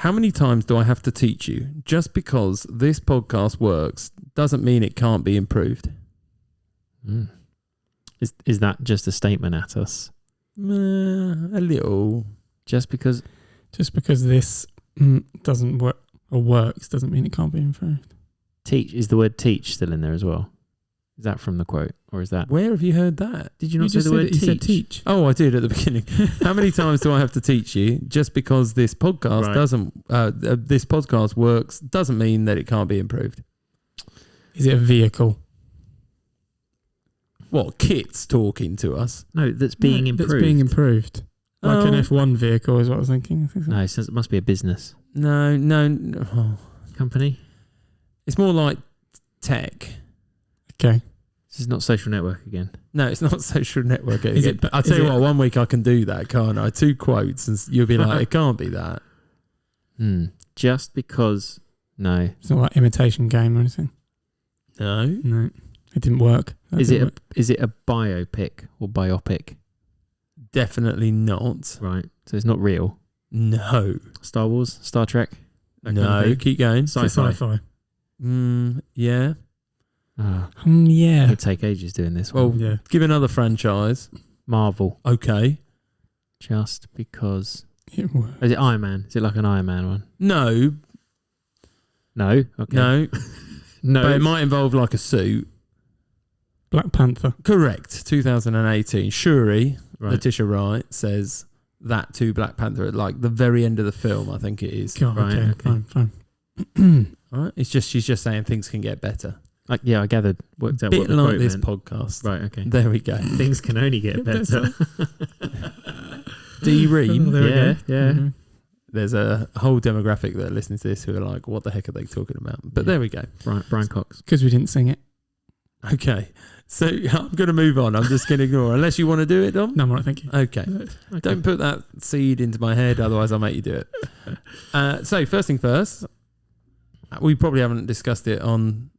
How many times do I have to teach you? Just because this podcast works doesn't mean it can't be improved. Mm. Is that just a statement at us? A little. Just because this doesn't work or works doesn't mean it can't be improved. Is the word teach still in there as well? Is that from the quote, or is that? Where have you heard that? Did you not say the word teach? You said teach. Oh, I did at the beginning. How many times do I have to teach you? Just because this podcast this podcast works doesn't mean that it can't be improved. Is it a vehicle? What, Kit's talking to us? No, that's being improved. That's being improved. Like an F1 vehicle is what I was thinking. I think so. No, it must be a business. No. Oh. Company? It's more like tech. Okay. This is not social network again. No, it's not social network again. Is it? I'll tell you what, one week I can do that, can't I? 2 quotes and you'll be like, it can't be that. Just because... No. It's not like imitation game or anything. No. It didn't work. Is it a biopic or biopic? Definitely not. Right. So it's not real. No. Star Wars? Star Trek? No. Keep going. Sci-fi. Yeah. Yeah. It would take ages doing this one. Well, yeah. Give another franchise. Marvel. Okay. Just because... It works. Is it Iron Man? Is it like an Iron Man one? No. No? Okay. No. No. But it might involve like a suit. Black Panther. Correct. 2018. Shuri, Right. Letitia Wright, says that to Black Panther at like the very end of the film, I think it is. God, Right, okay. Fine. Right? She's just saying things can get better. I gathered. Worked out Bit what the like quote this meant. podcast. Right, okay. There we go. Things can only get better. Do you read? Oh, there we go. Yeah. Mm-hmm. There's a whole demographic that listens to this who are like, what the heck are they talking about? But there we go. Brian Cox. Because we didn't sing it. Okay. So I'm going to move on. I'm just going to ignore. Unless you want to do it, Dom? No, I'm all right, thank you. Okay. Don't put that seed into my head, otherwise I'll make you do it. So first thing first, we probably haven't discussed it on,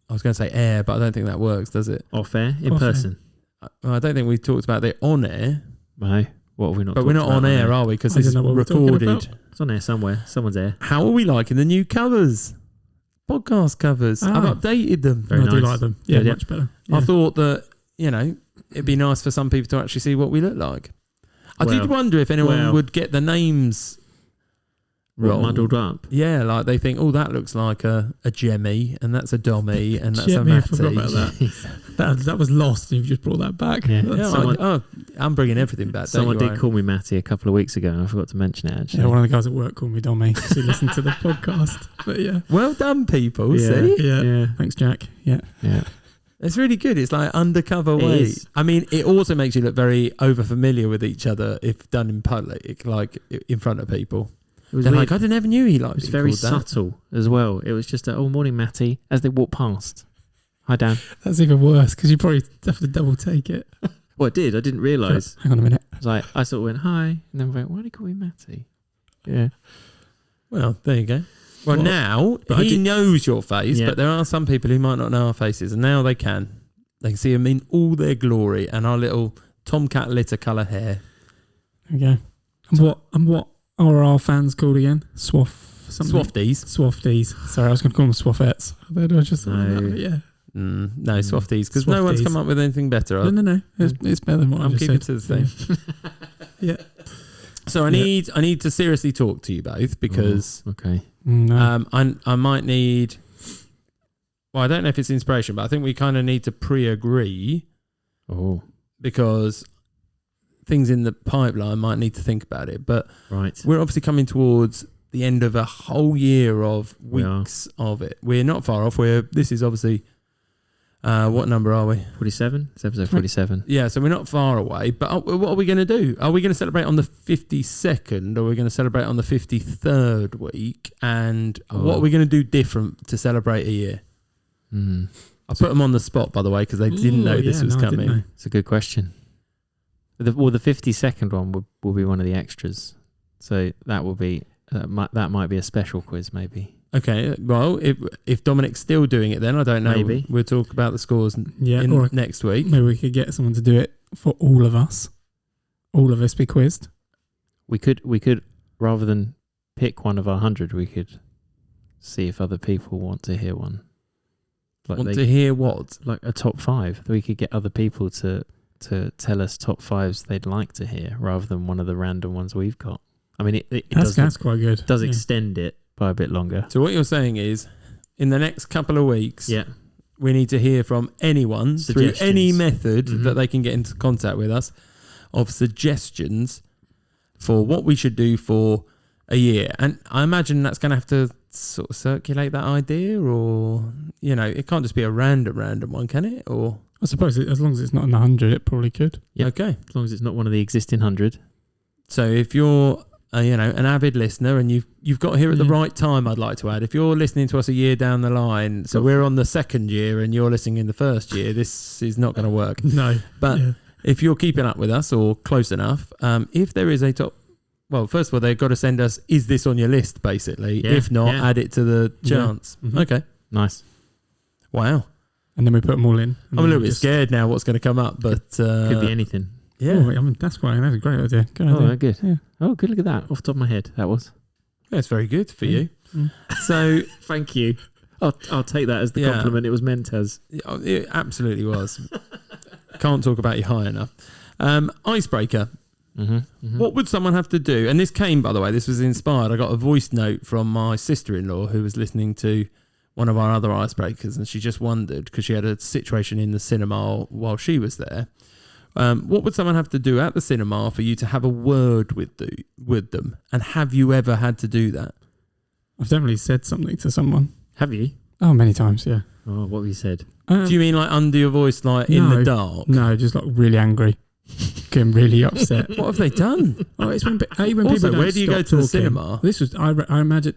I was going to say air, but I don't think that works, does it? Off air? In person? I don't think we talked about it on air. No. What have we not But we're not on air, are we? Because I it's don't know what we're talking recorded. about. It's on air somewhere. Someone's air. How are we liking the new covers? Podcast covers. I've updated them. Very I do nice. like them. Yeah, Yeah. much better. Yeah. I thought that, it'd be nice for some people to actually see what we look like. I did wonder if anyone would get the names wrong. Muddled up. Yeah, like they think, that looks like a Jemmy, and that's a Dommy, and that's a Jemmy, I Matty. forgot about that. that was lost, and you've just brought that back. Yeah. I'm bringing everything back. Someone did call me Matty a couple of weeks ago, and I forgot to mention it, actually. Yeah, one of the guys at work called me Dommy, so he listened to the podcast. But yeah. Well done, people. Yeah. See? Yeah. Thanks, Jack. Yeah. It's really good. It's like undercover way. I mean, it also makes you look very over familiar with each other if done in public, like in front of people. It was They're weird. like, I never knew he liked it. It was very subtle as well. It was just morning, Matty, as they walked past. Hi, Dan. That's even worse because you probably have to double take it. Well, I did. I didn't realise. Hang on a minute. I was like, I sort of went, hi. And then went, why do you call me Matty? Yeah. Well, there you go. Well, now he knows your face, but there are some people who might not know our faces, and now they can. They can see them in all their glory and our little tomcat litter colour hair. There you go. And what are our fans called again? Swafties. Swafties. Sorry, I was going to call them Swaffettes. I just yeah. No, Swafties, because no one's come up with anything better. No. It's better than what I'm I just keeping said. to the thing. Yeah. So I need to seriously talk to you both because okay. I might need. Well, I don't know if it's inspiration, but I think we kind of need to pre-agree. Oh. Because things in the pipeline might need to think about it. But right. We're obviously coming towards the end of a whole year of weeks of it. We're not far off. This is obviously. What number are we? 47? It's episode 47. Yeah, so we're not far away. But what are we going to do? Are we going to celebrate on the 52nd, or are we going to celebrate on the 53rd week? And what are we going to do different to celebrate a year? I put them on the spot, by the way, because they didn't know this was coming. It's a good question. The 52nd one will be one of the extras. So that will be that might be a special quiz, maybe. Okay, well, if Dominic's still doing it, then I don't know. Maybe we'll talk about the scores next week. Maybe we could get someone to do it for all of us. All of us be quizzed. We could rather than pick one of our 100, we could see if other people want to hear one. To hear what? Like a top 5. We could get other people to tell us top 5s they'd like to hear, rather than one of the random ones we've got. I mean, that's quite good. Does extend it by a bit longer. So what you're saying is, in the next couple of weeks, Yeah. we need to hear from anyone through any method that they can get into contact with us of suggestions for what we should do for a year. And I imagine that's going to have to sort of circulate that idea, or, it can't just be a random one, can it? Or I suppose as long as it's not in the 100, it probably could. Yep. Okay. As long as it's not one of the existing 100. So if you're an avid listener, and you've got here at the right time, I'd like to add, if you're listening to us a year down the line, so we're on the second year and you're listening in the first year, this is not going to work. No. But if you're keeping up with us or close enough, if there is a top, well, first of all, they've got to send us, is this on your list, basically? If not, add it to the chance. Mm-hmm. Okay. Nice. Wow. And then we put them all in. I'm a little bit scared now what's going to come up, but could be anything. Yeah. Oh, I mean, that's a great idea. Good idea. Oh, good. Yeah. Oh, good. Look at that. Off the top of my head, that was. That's very good for you. So thank you. I'll take that as the compliment it was meant as. It absolutely was. Can't talk about you high enough. Icebreaker. What would someone have to do? And this came, by the way, this was inspired. I got a voice note from my sister-in-law who was listening to one of our other icebreakers, and she just wondered, because she had a situation in the cinema while she was there. What would someone have to do at the cinema for you to have a word with them? And have you ever had to do that? I've definitely said something to someone. Have you? Oh, many times, yeah. Oh, what have you said? Do you mean like under your voice, like in the dark? No, just like really angry. Getting really upset. What have they done? Oh, it's when also, people don't where do you go to the cinema? This was, I imagine,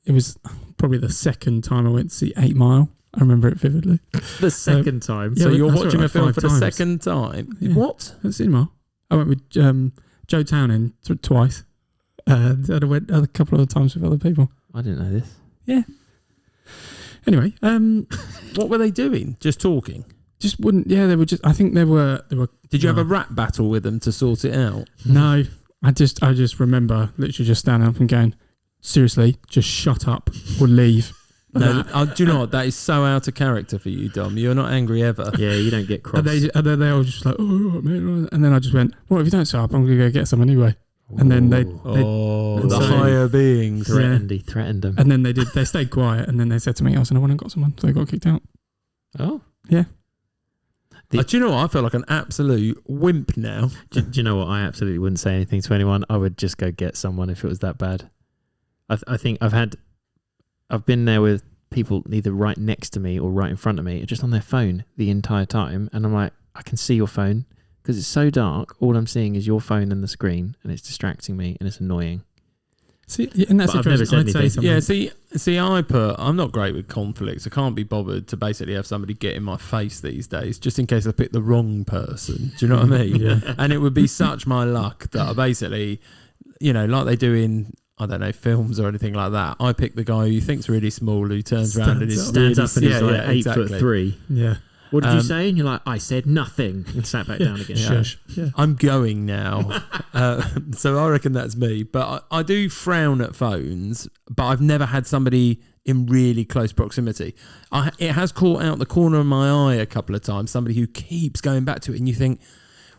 it was probably the second time I went to see 8 Mile. I remember it vividly. The second time? So you're watching a film for the times. second time? Yeah. What? At the cinema. I went with Joe Townend twice. And I went a couple of times with other people. I didn't know this. Yeah. Anyway, what were they doing? Just talking? Just wouldn't. Yeah, they were just. I think they were. Did you have a rap battle with them to sort it out? No, I just remember literally just standing up and going, seriously, just shut up or leave. No, do you know what? That is so out of character for you, Dom. You're not angry ever. Yeah, you don't get cross. And then they all just like, oh, mate. And then I just went, well, if you don't shut up, I'm going to go get some anyway. And then they the higher beings threatened them. And then they stayed quiet, and then they said to me, I went and got someone, so they got kicked out. Oh. Yeah. Do you know what? I feel like an absolute wimp now. Do you know what? I absolutely wouldn't say anything to anyone. I would just go get someone if it was that bad. I think I've been there with people either right next to me or right in front of me, just on their phone the entire time. And I'm like, I can see your phone because it's so dark. All I'm seeing is your phone and the screen, and it's distracting me and it's annoying. See, in that situation, I'd say something. Yeah, see, I'm not great with conflicts. I can't be bothered to basically have somebody get in my face these days, just in case I pick the wrong person. Do you know what I mean? Yeah. And it would be such my luck that I basically, like they do in, I don't know, films or anything like that. I pick the guy who you think's really small, who turns around and stands up and he's like 8'3". Yeah. What did you say? And you're like, I said nothing. And sat back down again. Shush. Yeah. I'm going now. So I reckon that's me. But I do frown at phones, but I've never had somebody in really close proximity. It has caught out the corner of my eye a couple of times, somebody who keeps going back to it, and you think,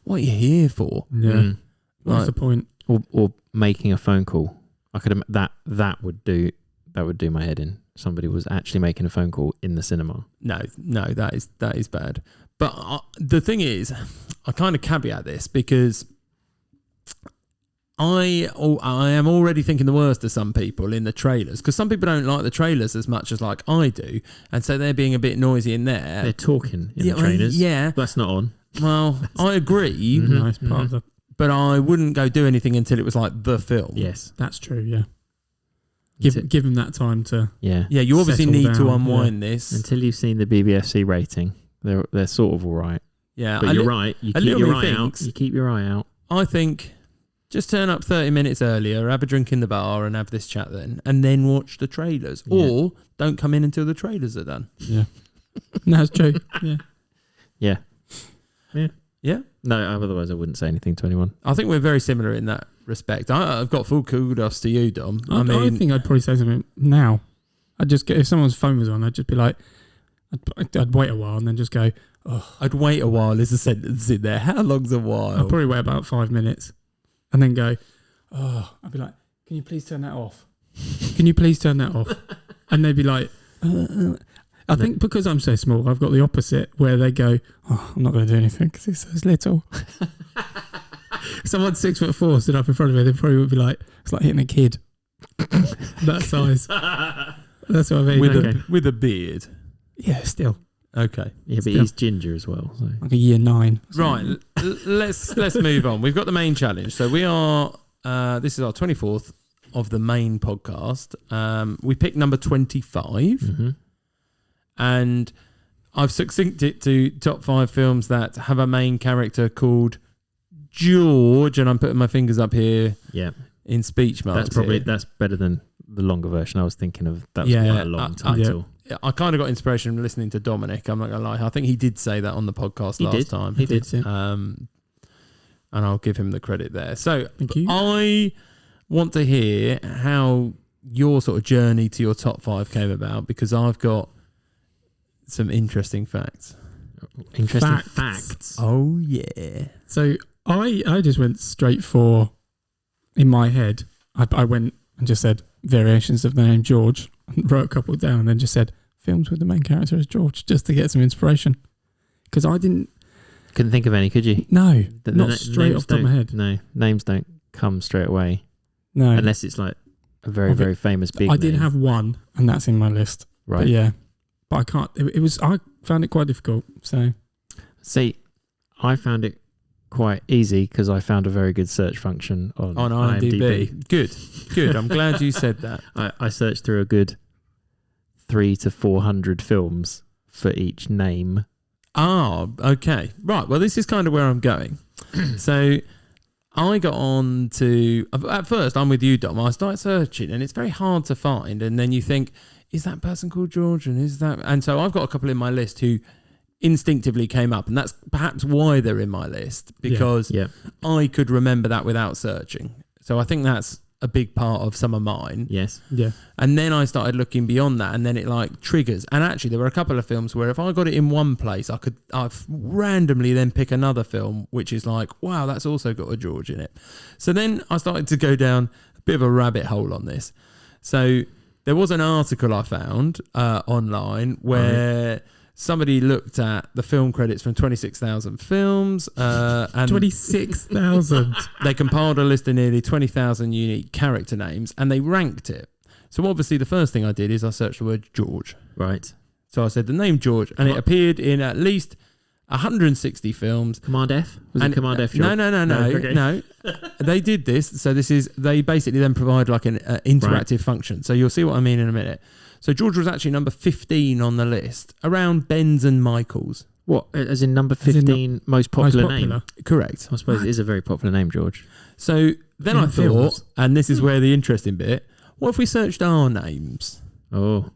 what are you here for? Yeah. What's the point? Or making a phone call. I could that would do my head in. Somebody was actually making a phone call in the cinema. No, that is bad. But the thing is, I kind of caveat this because I am already thinking the worst of some people in the trailers, because some people don't like the trailers as much as like I do, and so they're being a bit noisy in there. They're talking in the trailers. Yeah, that's not on. Well, I agree. Nice part of the. But I wouldn't go do anything until it was like the film. Yes, that's true. Yeah. Give them that time to. Yeah. You obviously need to unwind this until you've seen the BBFC rating. They're sort of all right. Yeah, but you're right. You keep your eye out. You keep your eye out. I think just turn up 30 minutes earlier, have a drink in the bar, and have this chat then watch the trailers, or don't come in until the trailers are done. Yeah, no, that's true. Yeah. No, otherwise I wouldn't say anything to anyone. I think we're very similar in that respect. I've got full kudos to you, Dom. I think I'd probably say something now. I'd just get, if someone's phone was on, I'd just be like, I'd wait a while and then just go, oh. I'd wait a while. There's a sentence in there. How long's a while? I'd probably wait about 5 minutes and then go, oh. I'd be like, can you please turn that off? Can you please turn that off? And they'd be like, I think because I'm so small, I've got the opposite where they go, oh, I'm not going to do anything because it's so little. Someone 6'4" stood up in front of me, they probably would be like, it's like hitting a kid. That size. That's what I mean. With a beard. Yeah, still. Okay. Yeah, but Still. he's ginger as well. So. Like a year 9. Right. Let's move on. We've got the main challenge. So we are, this is our 24th of the main podcast. We picked number 25. Mm-hmm. And I've succincted it to top 5 films that have a main character called George, and I'm putting my fingers up here in speech marks. That's better than the longer version. I was thinking of that was quite a long title. I kind of got inspiration from listening to Dominic. I'm not gonna lie. I think he did say that on the podcast last time. He did. Yeah. And I'll give him the credit there. So Thank you. I want to hear how your sort of journey to your top 5 came about, because I've got some interesting facts. Interesting facts. Oh yeah. So I just went straight for, in my head, I went and just said variations of the name George, and wrote a couple down, and then just said films with the main character as George, just to get some inspiration. Because I couldn't think of any, could you? No, not straight off the top of my head. No, names don't come straight away. No, unless it's like a very, very famous big. I did have one, and that's in my list. Right. But yeah, but I can't. I found it quite difficult. So, see, I found it quite easy because I found a very good search function on IMDb. Good. I'm glad you said that. I searched through a good 300 to 400 films for each name. Oh, okay. Right. Well, this is kind of where I'm going. So I got on to, at first, I'm with you, Dom. I started searching and it's very hard to find. And then you think, is that person called George? And so I've got a couple in my list who instinctively came up, and that's perhaps why they're in my list, because I could remember that without searching. So I think that's a big part of some of mine. Yes. Yeah. And then I started looking beyond that, and then it like triggers. And actually there were a couple of films where if I got it in one place, I've randomly then pick another film which is like, wow, that's also got a George in it. So then I started to go down a bit of a rabbit hole on this. So there was an article I found online where somebody looked at the film credits from 26,000 films. And 26,000. They compiled a list of nearly 20,000 unique character names, and they ranked it. So obviously the first thing I did is I searched the word George. Right. So I said the name George, and it appeared in at least 160 films. Command F? Was it Command F? No. Okay. No. They did this. So they basically then provide like an interactive function. So you'll see what I mean in a minute. So George was actually number 15 on the list, around Ben's and Michael's. What, as in number 15 most popular name? Correct. I suppose it is a very popular name, George. So then I thought, and this is where the interesting bit, what if we searched our names? Oh.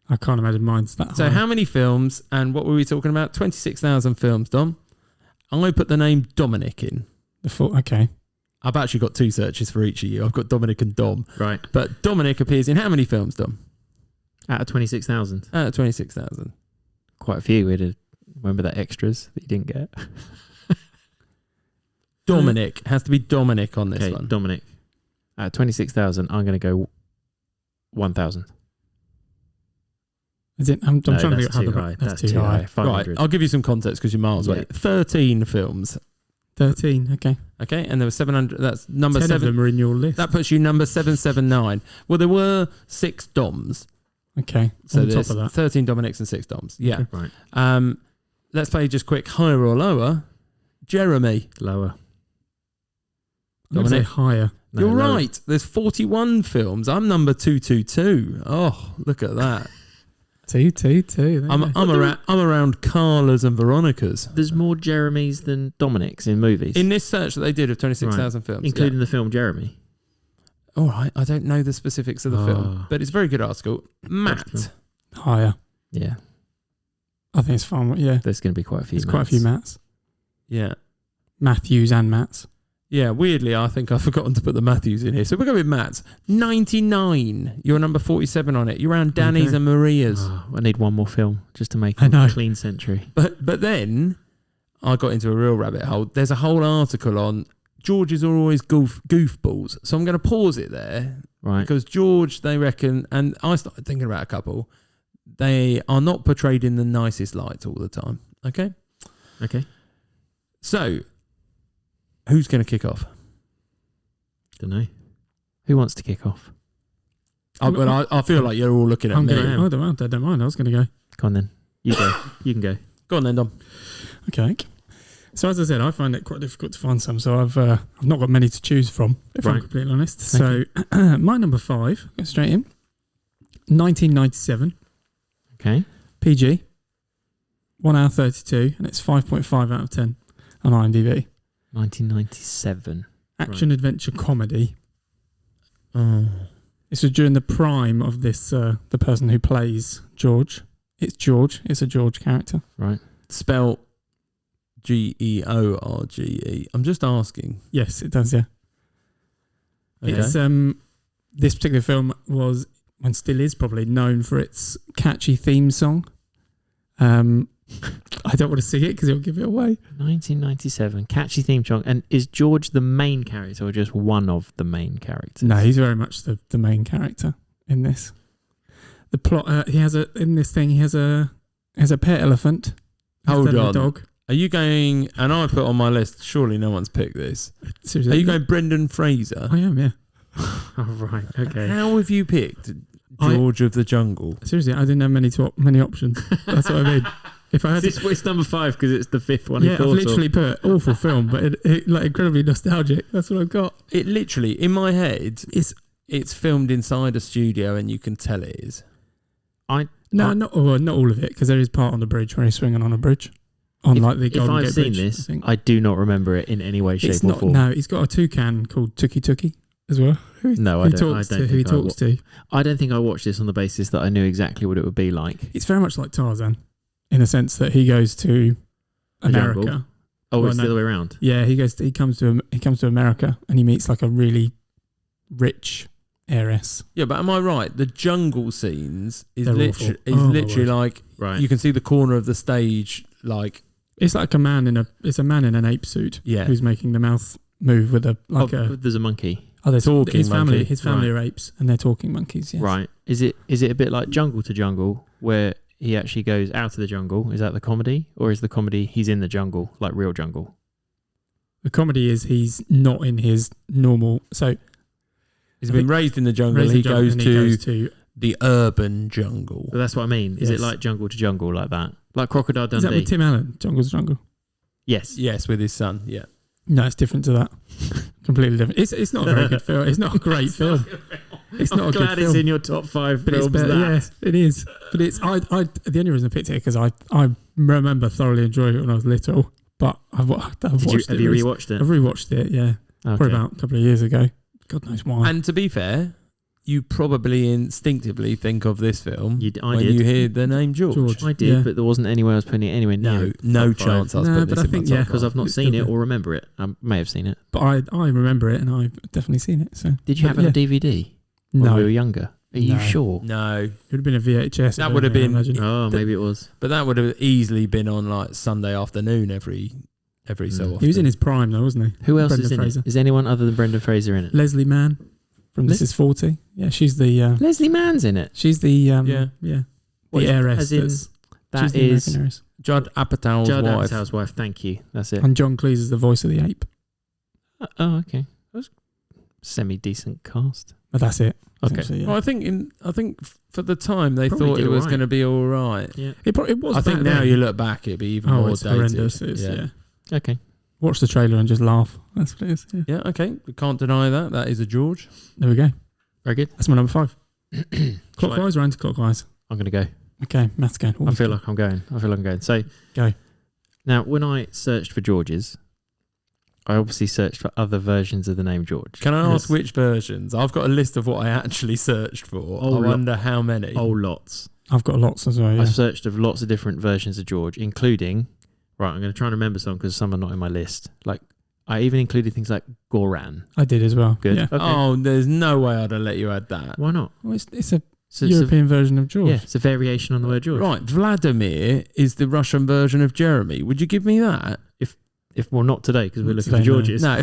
I can't imagine mine's that high. So how many films, and what were we talking about? 26,000 films, Dom. I'm going to put the name Dominic in. Okay. I've actually got 2 searches for each of you. I've got Dominic and Dom. Right. But Dominic appears in how many films, Dom? Out of 26,000? Out of 26,000. Quite a few. Remember that extras that you didn't get? Dominic. Has to be Dominic on this one. Dominic. Out of 26,000, I'm going to go 1,000. I'm trying to figure out how that's too high. 500. Right, I'll give you some context because you're miles away. 13 films. 13, okay. Okay, and there were 700. That's number 10 7. Of them are in your list. That puts you number 779. Well, there were 6 Doms. Okay, so on there's top of that. 13 Dominics and 6 Doms. Yeah. Okay. Right. Let's play just quick. Higher or lower? Jeremy. Lower. I'm going to say higher. No, you're lower. Right. There's 41 films. I'm number 222. Oh, look at that. 222. I'm around Carla's and Veronica's. There's more Jeremys than Dominics in movies. In this search that they did of 26,000 films. Including the film Jeremy. All right. I don't know the specifics of the film, but it's a very good article. Matt. Higher. Yeah. I think it's fine. Yeah. There's going to be quite a few There's quite a few Matts. Yeah. Matthews and Matts. Yeah, weirdly, I think I've forgotten to put the Matthews in here. So we'll go with Matt's. 99. You're number 47 on it. You're around Danny's and Maria's. Oh, I need one more film just to make I know. a clean century. But then I got into a real rabbit hole. There's a whole article on Georges are always goofballs. So I'm going to pause it there. Right. Because George, they reckon, and I started thinking about a couple, they are not portrayed in the nicest lights all the time. Okay? Okay. So, who's going to kick off? Don't know. Who wants to kick off? I feel like you're all looking at me. I don't mind. I was going to go. Go on then. You go. You can go. Go on then, Dom. Okay. So as I said, I find it quite difficult to find some. So I've not got many to choose from, if I'm completely honest. Thank So my number 5, go straight in. 1997. Okay. PG. 1 hour 32, and it's 5.5 out of 10 on IMDb. 1997. Action adventure comedy. Oh. This was during the prime of this the person who plays George. It's George. It's a George character. Right. Spelt George. I'm just asking. Yes, it does. Yeah. Okay. It's this particular film was, and still is probably, known for its catchy theme song. I don't want to sing it because it'll give it away. 1997. Catchy theme song. And is George the main character or just one of the main characters? No, he's very much the main character in this. The plot, he has a pet elephant. Hold instead of on. a dog. Are you going, and I put on my list, surely no one's picked this. Seriously, Are you going Brendan Fraser? I am, yeah. Oh, right. Okay. How have you picked George of the Jungle? Seriously, I didn't have many options. That's what I mean. If I had Is this it's number 5 because it's the 5th one? yeah, I've literally put awful film, but it like incredibly nostalgic. That's what I've got. It literally, in my head, it's filmed inside a studio and you can tell it is. Not all of it, because there is part on the bridge where he's swinging on a bridge. On like the Golden If I've Gate seen Bridge, this, I think. I do not remember it in any way, shape, It's or not. form. No, he's got a toucan called Tookie Tookie as well. No, I don't think I I don't think I watched this on the basis that I knew exactly what it would be like. It's very much like Tarzan, in a sense that he goes to The America. jungle. Oh, Well, it's no. the other way around. Yeah, he comes to America and he meets like a really rich heiress. Yeah, but am I right? The jungle scenes is They're literally awful. Oh, my word. like Right. you can see the corner of the stage, like It's like a man in an ape suit. Yeah. who's making the mouth move with There's a monkey. talking his family. monkey. His family are apes and they're talking monkeys. Yes. Right. Is it a bit like Jungle to Jungle where he actually goes out of the jungle? Is that the comedy? Or is the comedy he's in the jungle, like real jungle? The comedy is he's not in his normal. So he's been raised in the jungle. He goes to the urban jungle. But that's what I mean. Is Yes. it like Jungle to Jungle like that? Like Crocodile Is Dundee? that with Tim Allen? Jungle's Jungle. Yes. Yes, with his son. Yeah. No, it's different to that. Completely different. It's not a very good film. It's not a great film. It's not a good glad film. it's in your top 5 But it's films. better. That. Yeah, it is. But it's the only reason I picked it because I remember thoroughly enjoying it when I was little. But I've watched it. Have you rewatched it? I've rewatched it. Yeah, Okay. probably about a couple of years ago. God knows why. And to be fair, you probably instinctively think of this film I when did. you hear the name George. I did, Yeah. but there wasn't anywhere I was putting it anywhere near. No top 5. chance I was No, putting but this I in think, my top yeah, Because five. I've not It's seen still it good. or remember it. I may have seen it. But I remember it and I've definitely seen it. So Did you have it on DVD when no, we were younger? Are you No. sure? No, it would have been a VHS. That would have been- Oh, maybe it was. but that would have easily been on like Sunday afternoon every so often. He was in his prime though, wasn't he? Who else Brendan is in Fraser. it? Is anyone other than Brendan Fraser in it? Leslie Mann from This Is 40. Yeah, she's the Leslie Mann's in it. she's the Yeah. What, the heiress. as in- She's That the is American heiress. Judd Apatow's Judd wife. Apatow's wife. Thank you. That's it. And John Cleese is the voice of the ape. Oh, okay. That was semi-decent cast. But that's it. Okay. essentially, yeah. Well, I think for the time they Probably thought did it was alright. going to be all right. Yeah. It was. I think back now then. you look back, it'd be even more it's dated. horrendous. It's, yeah. Okay. Watch the trailer and just laugh. That's what it is. Yeah. Yeah, okay. We can't deny that. That is a George. There we go. Very good. That's my number 5. Shall Clockwise or anti-clockwise? I'm going to go. Okay, Matt's going. I feel like I'm going. So Go. Now, when I searched for Georges, I obviously searched for other versions of the name George. Can I ask Yes. which versions? I've got a list of what I actually searched for. Oh, I wonder how many. Oh, lots. I've got lots as well. Yeah. I've searched of lots of different versions of George, including, right, I'm going to try and remember some because some are not in my list. Like I even included things like Goran. I did as well. Good. Yeah. Okay. Oh, there's no way I'd have let you add that. Why not? Well, it's a So European version of George. yeah, it's a variation on the word George. Right, Vladimir is the Russian version of Jeremy. Would you give me that? If well, not today because we're Not looking for today, no. Georges. No,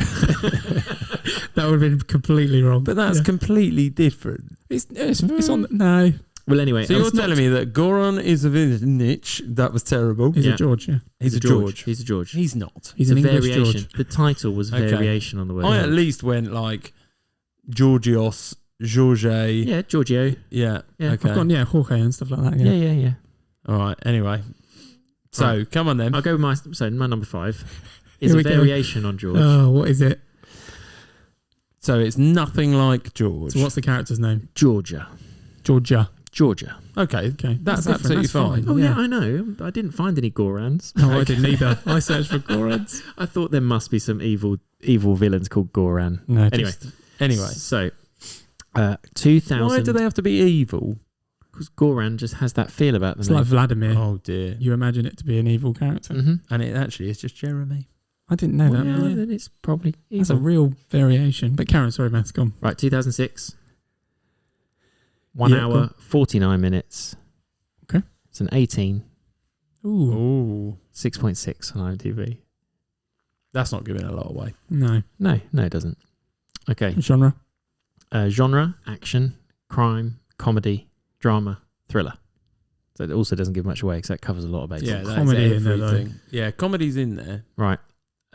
That would have been completely wrong. but that's Yeah. completely different. It's on. No, Well, anyway, So you're telling me that Goran is a niche. That was terrible. he's Yeah. a George. Yeah, He's a George. He's a George. He's not. he's It's an a English variation. George. The title was Okay. variation on the word. I at George. least went like Georgios, Jorge. Yeah, Giorgio. Yeah. Yeah, Okay. I've gone Jorge and stuff like that. Yeah, Yeah, yeah. All right. Anyway. So Right. come on then. I'll go with my number 5 is Here a we go. variation on George. Oh, what is it? So it's nothing like George. So what's the character's name? Georgia. Georgia. Okay. Okay, That's different. absolutely fine. Oh yeah. Yeah. I know. I didn't find any Gorans. No, I didn't either. I searched for Gorans. I thought there must be some evil villains called Goran. No, Anyway. Anyway. So 2000. Why do they have to be evil? Because Goran just has that feel about them. it's like Vladimir. Oh dear. You imagine it to be an evil character. Mm-hmm. And it actually is just Jeremy. I didn't know that. Well, Yeah. then it's probably That's a evil. real variation. But Karen, sorry, Matt's gone. Right, 2006. 1 Yeah, hour, 49 minutes. Okay. It's an 18, Ooh, Ooh. 6.6 on IMDb. That's not giving a lot away. no. No, it doesn't. Okay. Genre? Genre, action, crime, comedy, drama, thriller. So it also doesn't give much away because that covers a lot of bases. Yeah, that's comedy in there, though. everything. Yeah, comedy's in there. Right.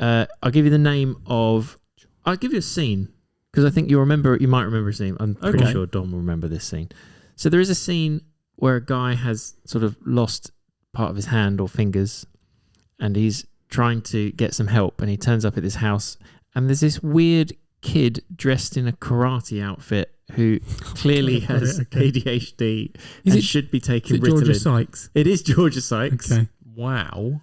I'll give you the name of... I'll give you a scene because I think you might remember a scene. I'm pretty Okay. sure Dom will remember this scene. So there is a scene where a guy has sort of lost part of his hand or fingers and he's trying to get some help and he turns up at this house and there's this weird kid dressed in a karate outfit who clearly has Okay. ADHD Is and it, should be is taking it Georgia Ritalin. Sykes? It is Georgia Sykes. Okay. Wow.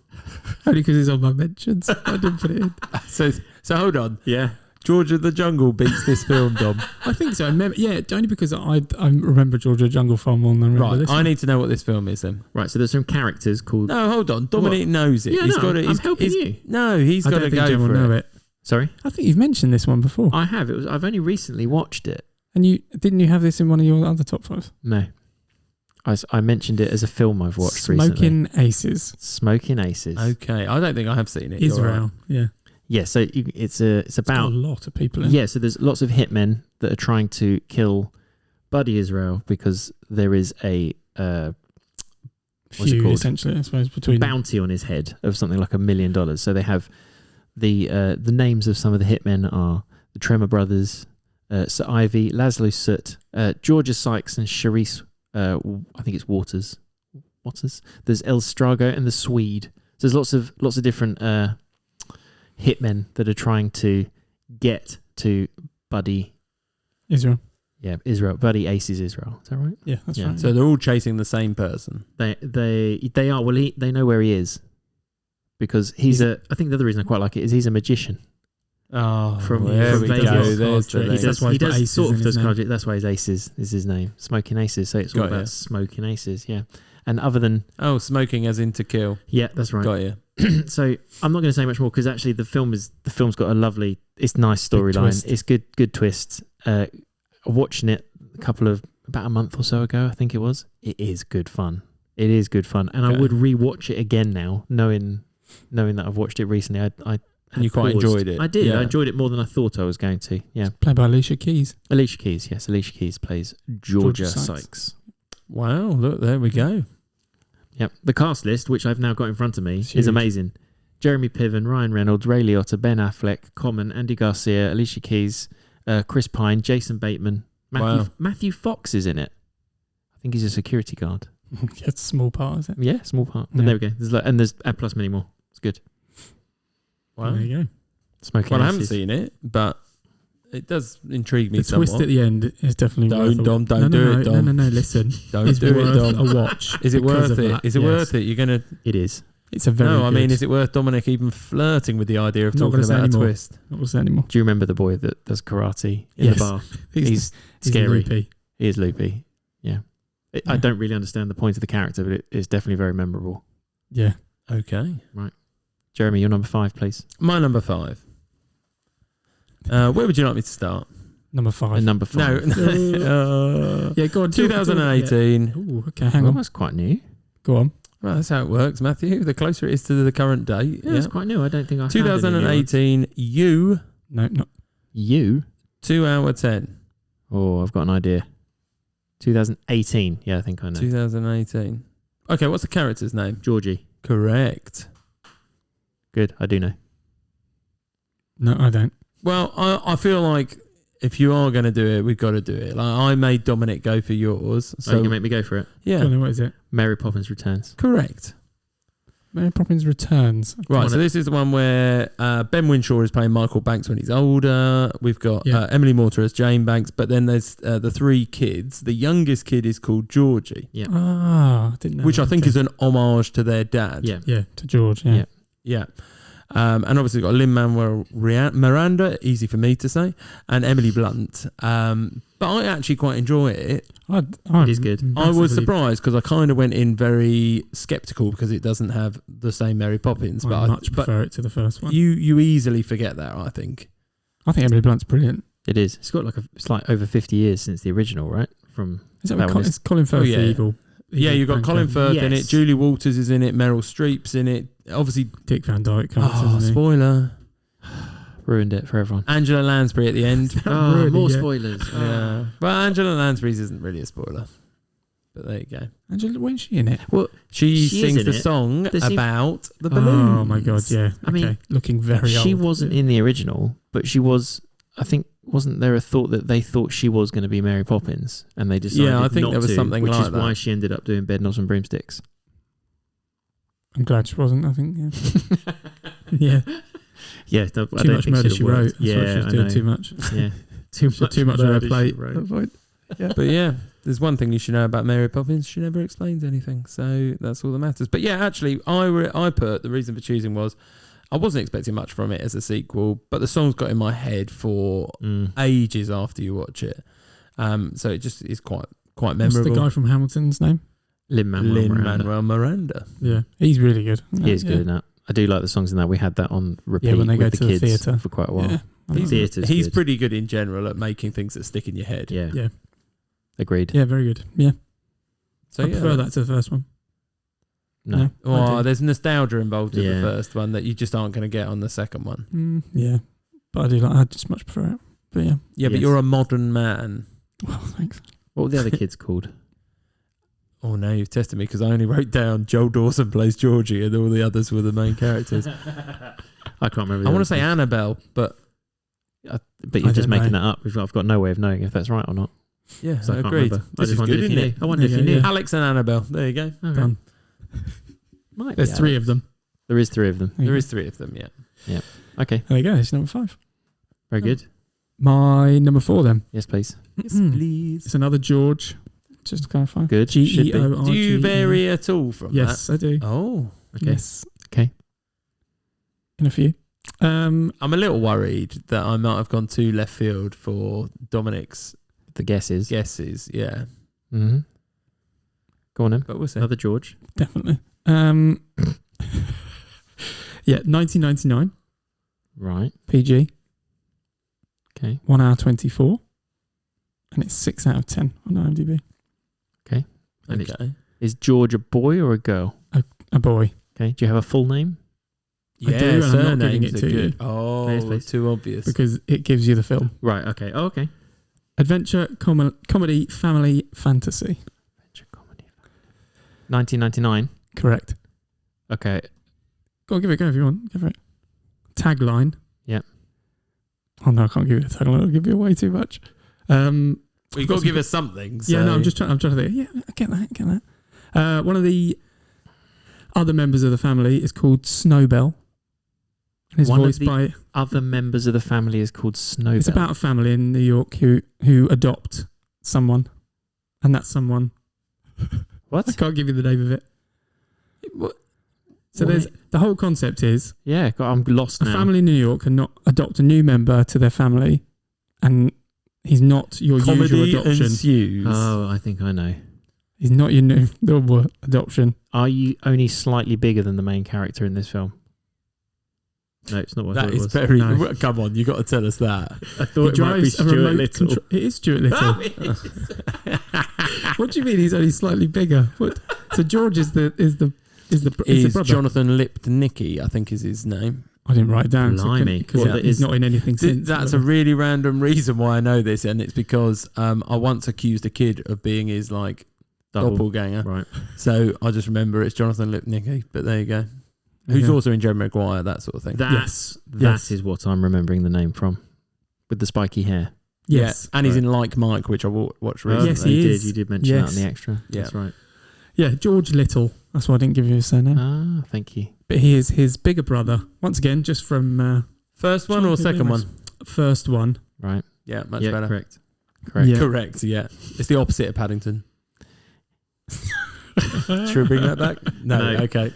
Only because it's on my mentions. I didn't put it in. So hold on. Yeah. George of the Jungle beats this film, Dom. I think so. Yeah, only because I remember Georgia Jungle far more than I remember Right, this. I one. need to know what this film is then. Right, so there's some characters called... No, hold on. Dominic knows it. Yeah, he's no, got it. I'm helping you. No, he's I got don't to think go Jen will for know it. it. Sorry? I think you've mentioned this one before. I have. I've only recently watched it. And didn't you have this in one of your other top 5? No. I mentioned it as a film I've watched recently. Smoking Aces. Smoking Aces. Okay, I don't think I have seen it. You're Israel. right. Yeah. Yeah, so it's Got about... a lot of people in. Yeah, so there's lots of hitmen that are trying to kill Buddy Israel because there is a what's it Feud, called? essentially, I suppose, between them. bounty on his head of something like $1 million. So they have the names of some of the hitmen are the Tremor brothers, Sir Ivy, Laszlo Soot, Georgia Sykes, and Charisse. I think it's Waters. There's El Strago and the Swede. So there's lots of different hitmen that are trying to get to Buddy. Israel. Yeah, Israel. Buddy aces Israel. Is that right? Yeah, that's Yeah. right. So they're all chasing the same person. They are. Well, they know where he is because he's a. I think the other reason I quite like it is he's a magician. Oh, From there we Vegas. go. There's the He link. does- why he's got aces sort in of his does name. card. That's why his aces is his name. Smoking Aces. So it's all Got about ya. smoking aces. Yeah. And other than Oh, smoking as in to kill. yeah, that's right. Got you. So I'm not going to say much more because actually the film's got a lovely, it's nice storyline. twist. It's good twist. Watching it about a month or so ago, I think it was. It is good fun. It is good fun, and Okay. I would rewatch it again now, knowing that I've watched it recently. I And you quite paused. enjoyed it. I did. Yeah. I enjoyed it more than I thought I was going to. Yeah. Played by Alicia Keys. Alicia Keys. Yes, Alicia Keys plays Georgia Georgia Sykes. Sykes. Wow, look, there we go. Yep. The cast list, which I've now got in front of me, It's is huge. amazing. Jeremy Piven, Ryan Reynolds, Ray Liotta, Ben Affleck, Common, Andy Garcia, Alicia Keys, Chris Pine, Jason Bateman, Matthew Fox is in it. I think he's a security guard. It's a small part, is it? Yeah, small part. But Yeah. there we go. There's plus many more. It's good. Wow. There you go. Smoking Well, I haven't Aces. seen it, but it does intrigue me The somewhat. twist at the end is definitely Don't, worth Dom, don't no, do no, it, no, Dom. No, no, listen. Don't It's do it, worth Dom. a watch. Is it because worth of it? that. Is it Yes. worth it? You're going to... It is. It's a very No, I mean, good- is it worth Dominic even flirting with the idea of Not talking gonna say about a anymore. twist? Not gonna say anymore. Do you remember the boy that does karate in Yes. the bar? He's He's scary. loopy. He is loopy. Yeah. I Yeah. don't really understand the point of the character, but it's definitely very memorable. Yeah. Okay. Jeremy, your number 5, please. My number 5. Where would you like me to start? Number 5. Number 5. No. Yeah, go on. 2018. Yeah. Ooh, okay, hang Oh, on. that's quite new. Go on. Well, that's how it works, Matthew. The closer it is to the current date. Yeah, it's quite new. I don't think I 2018, you, No, not. You? 2 hour 10. Oh, I've got an idea. 2018. Yeah, I think I know. 2018. Okay, what's the character's name? Georgie. Correct. Good. I do know. No, I don't. Well, I feel like if you are going to do it, we've got to do it. Like I made Dominic go for yours. So you can make me go for it. Yeah. Go on, what is it? Mary Poppins Returns. Correct. Mary Poppins Returns. Right, so this is the one where Ben Winshaw is playing Michael Banks when he's older. We've got Emily Mortimer as Jane Banks, but then there's the 3 kids. The youngest kid is called Georgie. Yeah. Ah, I didn't know. Which I think is an homage to their dad. Yeah. Yeah, to George. Yeah. Yeah. And obviously got Lin-Manuel Miranda, easy for me to say, and Emily Blunt. But I actually quite enjoy it. It is good. I was surprised because I kind of went in very sceptical because it doesn't have the same Mary Poppins. I much prefer it to the first one. You easily forget that, I think. I think Emily Blunt's brilliant. It is. It's got it's like over 50 years since the original, right? Is that what it's Colin Firth? Yeah. Evil. Yeah, you've got Colin Firth in it. Julie Walters is in it. Meryl Streep's in it. Obviously, Dick Van Dyke comes, isn't he? Spoiler. Ruined it for everyone. Angela Lansbury at the end. More spoilers. Yeah. Well, Angela Lansbury's isn't really a spoiler. But there you go. Angela, when's she in it? Well, she sings the song about the balloons. Oh my god, yeah. I mean, looking very old. She wasn't in the original, but she was. I think wasn't there a thought that they thought she was going to be Mary Poppins, and they decided I think not there was to, something which like is that. why she ended up doing Bedknobs and Broomsticks. I'm glad she wasn't. I think. Yeah. Yeah. Yeah. No, Too much murder she wrote. That's Yeah, why she was doing too much. Yeah. Too much on her plate. Yeah. But yeah, there's one thing you should know about Mary Poppins. She never explains anything. So that's all that matters. But yeah, actually, I put the reason for choosing was I wasn't expecting much from it as a sequel, but the song's got in my head for ages after you watch it. So it just is quite memorable. What's the guy from Hamilton's name? Lin-Manuel Miranda. Yeah, he's really good. He is good in that. I do like the songs in that. We had that on repeat when they with go the to kids the theatre for quite a while. Yeah. He's pretty good in general at making things that stick in your head. Yeah. Yeah. Agreed. Yeah, very good. Yeah. So I prefer that to the first one. No. Oh, there's nostalgia involved in the first one that you just aren't going to get on the second one. Yeah. But I just much prefer it. But yeah. Yeah, but you're a modern man. Well, thanks. What were the other kids called? Oh, now you've tested me because I only wrote down Joel Dawson plays Georgie and all the others were the main characters. I can't remember. I want to say Annabelle, but you're just making that up. I've got no way of knowing if that's right or not. Yeah, so I agreed. I just wondered if you knew. I wondered if you knew. Alex and Annabelle. There you go. Okay. Done. There's 3 of them. There is 3 of them. There is 3 of them, yeah. Yeah. Okay. There you go. It's number 5. Very good. My number 4 then. Yes, please. Yes, please. It's another George. Just to clarify. Good. George. Do you vary at all from that? Yes, I do. Oh. Okay. Yes. Okay. In a few. I'm a little worried that I might have gone too left field for Dominic's guesses. Yeah. Mm-hmm. Go on then. But we'll see. Another George. Definitely. 1999. Right. PG. Okay. 1 hour 24. And it's 6 out of 10 on IMDb. Okay. And is George a boy or a girl? A boy. Okay. Do you have a full name? Yeah, I do, and I'm not giving it to you. Oh, please. too obvious. Because it gives you the film. Right. Okay. Oh, okay. Adventure, comedy, family, fantasy. Adventure, comedy, 1999. Correct. Okay. Go on, give it a go if you want. Go for it. Tagline. Yeah. Oh no, I can't give you a tagline. I'll give you way too much. Well, you've got to give us something. So. Yeah, no, I'm trying to think. Yeah, I get that. One of the other members of the family is called Snowbell. And is voiced by other members of the family is called Snowbell. It's about a family in New York who adopt someone, and that's someone. What? I can't give you the name of it. What? So there's the whole concept is I'm lost now. A family in New York can not adopt a new member to their family, and he's not your usual adoption. Ensues. Oh, I think I know. He's not your new normal adoption. Are you only slightly bigger than the main character in this film? No, it's not what That I thought is it was. very. No. Come on, you got to tell us that. I thought it might be Stuart Little. It is Stuart Little. What do you mean? He's only slightly bigger. What? So George is the brother. Jonathan Lipnicki, I think is his name. I didn't write it down Blimey. because he's not in anything since. That's a really random reason why I know this, and it's because I once accused a kid of being his doppelganger. Right. So I just remember it's Jonathan Lipnicki, but there you go. Who's also in Jerry Maguire, that sort of thing. That is what I'm remembering the name from, with the spiky hair. Yes, and he's in Like Mike, which I watched recently. Yes, he is. You did mention that in the extra. Yeah. That's right. Yeah, George Little. That's why I didn't give you his surname. Ah, thank you. But he is his bigger brother. Once again, just from first one or second one? First one. Right. Yeah, much better. Correct. Yeah. Correct. Yeah, it's the opposite of Paddington. Should we bring that back? No. Okay.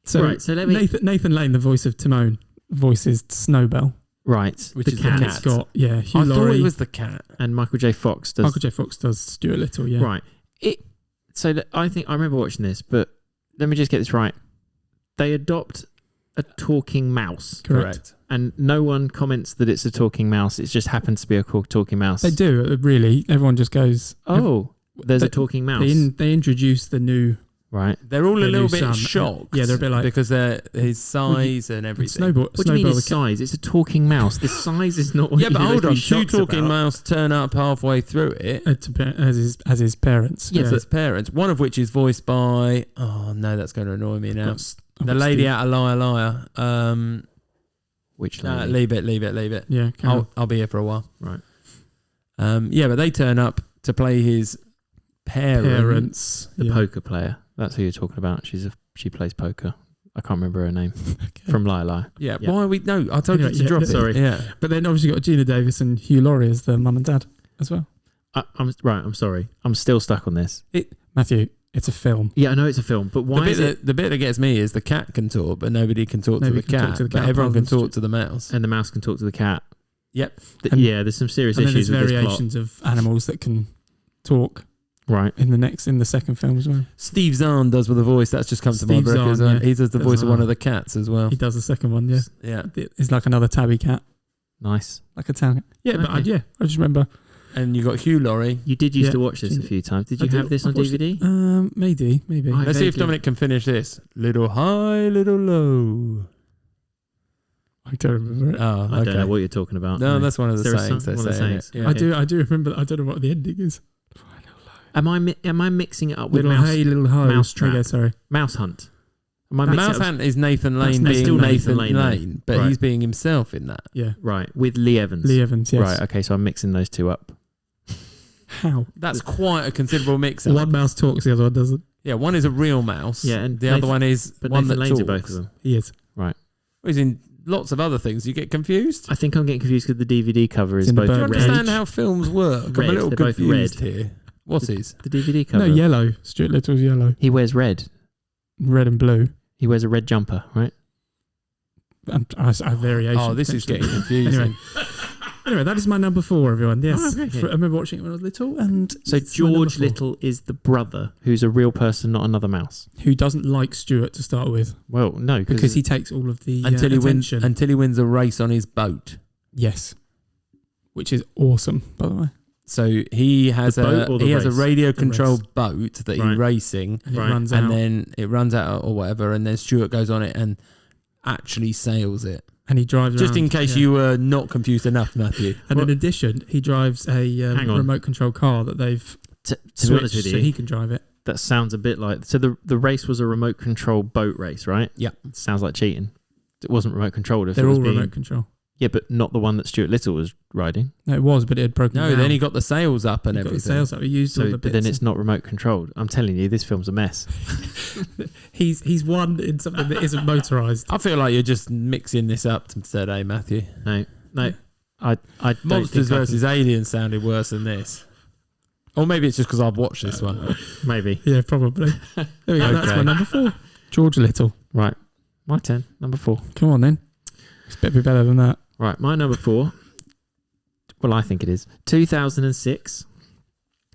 So let me. Nathan Lane, the voice of Timon, voices Snowbell. Right. Which the is cat. the It's cat. got Hugh I Laurie. thought it was the cat. And Michael J. Fox does. Michael J. Fox does Stuart Little. Yeah. Right. I think I remember watching this, but let me just get this right. They adopt a talking mouse. Correct. And no one comments that it's a talking mouse. It just happens to be a talking mouse. They do really. Everyone just goes. Oh, there's a talking mouse. They introduce the new. Right. They're all a little bit son. shocked. Yeah, they're a bit like because they're his size and everything. Snowball. What do you mean its size? It's a talking mouse. The size is not. What Yeah, but hold on. Two shocked talking about. mouse turn up halfway through it. as his parents. Yes, his parents. One of which is voiced by. Oh no, that's going to annoy me now. The lady out of Liar Liar. Which lady? Leave it. Yeah, I'll be here for a while. Right. Yeah, but they turn up to play his parents. The poker player. That's who you're talking about. She plays poker. I can't remember her name. From Liar Liar. Yeah. Why are we? No, I told you to drop it. Sorry. Yeah. But then obviously got Gina Davis and Hugh Laurie as the mum and dad as well. I'm sorry. I'm still stuck on this. Matthew, it's a film. Yeah, I know it's a film, but why The bit that gets me is the cat can talk, but nobody can talk to the cat. But everyone can talk to the mouse. And the mouse can talk to the cat. Yep. There's some serious issues with there's this plot. variations of animals that can talk. Right. In the second film as well. Steve Zahn does with a voice. That's just come to my brain. He does the voice of one of the cats as well. He does the second one, yeah. Yeah. It's like another tabby cat. Nice. Like a tabby. Yeah, but I just remember. And you got Hugh Laurie. You did used to watch this a few times. Did you have this on DVD? Maybe. Let's see if Dominic can finish this. Little high, little low. I don't remember it. Oh, I don't know what you're talking about. No, that's one of the sayings they say. Yeah. I do remember that. I don't know what the ending is. Am I mixing it up with Little Hey, Little Ho? Mousetrap? Okay, sorry. Mouse Hunt. Mouse Hunt is Nathan Lane being still Nathan Nathan Lane, but he's being himself in that. Yeah. Right, with Lee Evans. Lee Evans, yes. Right, okay, so I'm mixing those two up. How? That's quite a considerable mix-up. One mouse talks, the other one doesn't. Yeah, one is a real mouse. Yeah, and the other one is one that Lane's talks. in both of them. He is. Right. He's in lots of other things. You get confused? I think I'm getting confused because the DVD cover is both Do you red. understand how films work? I'm a little confused here. What's his? The DVD cover. No, yellow. Stuart Little's yellow. He wears red. Red and blue. He wears a red jumper, right? I variation. Oh, this is getting confusing. Anyway, that is my number 4, everyone. Yes. Oh, okay. I remember watching it when I was little. And so George Little is the brother who's a real person, not another mouse. Who doesn't like Stuart to start with. Well, no. Because he takes all of the until he wins a race on his boat. Yes. Which is awesome, by the way. So he has a radio controlled boat that he's racing, and it runs out. And then it runs out or whatever, and then Stuart goes on it and actually sails it. And he drives just around, in case you were not confused enough, Matthew. And in addition, he drives a remote control car that they've to be honest with you, so he can drive it. That sounds a bit like the race was a remote control boat race, right? Yeah, sounds like cheating. It wasn't remote controlled. They're all remote control. Yeah, but not the one that Stuart Little was riding. No, it was, but it had broken down. No, then he got the sails up and everything. Got the sails up. He used all the bits. But then it's not remote controlled. I'm telling you, this film's a mess. He's won in something that isn't motorised. I feel like you're just mixing this up today, Matthew. No. I Monsters vs. Aliens sounded worse than this. Or maybe it's just because I've watched this one. Maybe. Yeah, probably. There we go. That's my number 4. George Little. Right. My 10. Number 4. Come on then. It's better be better than that. Right. My number 4. Well, I think it is. 2006.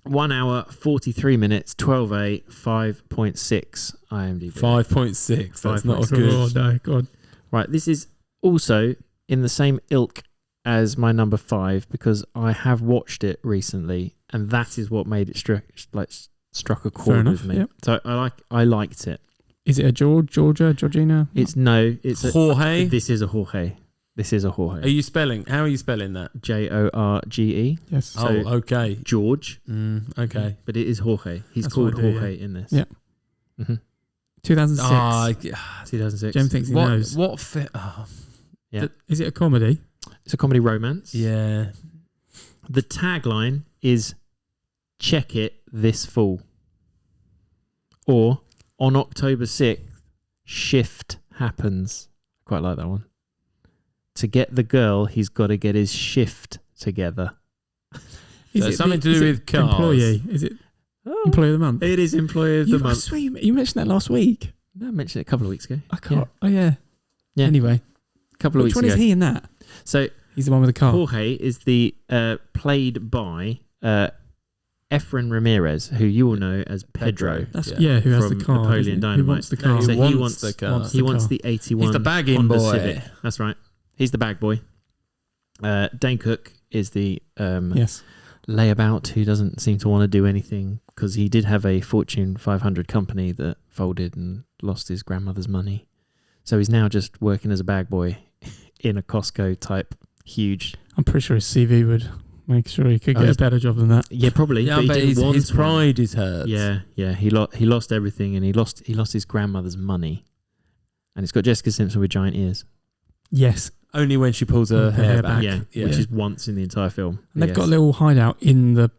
1 hour, 43 minutes, 12A, 5.6 IMDb. 5.6. That's not good. Oh, no. God. Right. This is Also, in the same ilk as my number 5, because I have watched it recently, and that is what made it struck a chord with me. Yep. So I liked it. Is it a Georgina? It's a Jorge. This is a Jorge. How are you spelling that? Jorge. Yes. So, okay. George. Okay. But it is Jorge. He's That's called what I do, Jorge in this. Yeah. Mm-hmm. 2006. 2006. Jem thinks he knows. Yeah. Is it a comedy? It's a comedy romance. Yeah. The tagline is "Check it this fall," or "On October 6th, shift happens." Quite like that one. To get the girl, he's got to get his shift together. So something to do with cars. Employee? Is it Employee of the Month? It is Employee of the I Month. swear you mentioned that last week. No, I mentioned it a couple of weeks ago. I can't. Oh yeah. Yeah. Anyway, A couple of which weeks one ago. is he in that? So He's the one with the car. Jorge is the played by Efren Ramirez, who you will know as Pedro. That's who has the from car? Napoleon isn't he? Dynamite. Who wants the car? So he wants the car. He wants the 81. He's the bagging Honda boy. Civic. That's right. He's the bag boy. Dane Cook is the Yes. layabout who doesn't seem to want to do anything, because he did have a Fortune 500 company that folded and lost his grandmother's money. So he's now just working as a bag boy in a Costco type huge. I'm pretty sure his CV would make sure he could get a better job than that. Yeah, probably. Yeah, but but he didn't want his one. pride is hurt. Yeah. He lost everything, and he lost his grandmother's money, and it's got Jessica Simpson with giant ears. Yes. Only when she pulls her The hair hair back. back. Yeah, which is once in the entire film. And they've got a little hideout in the.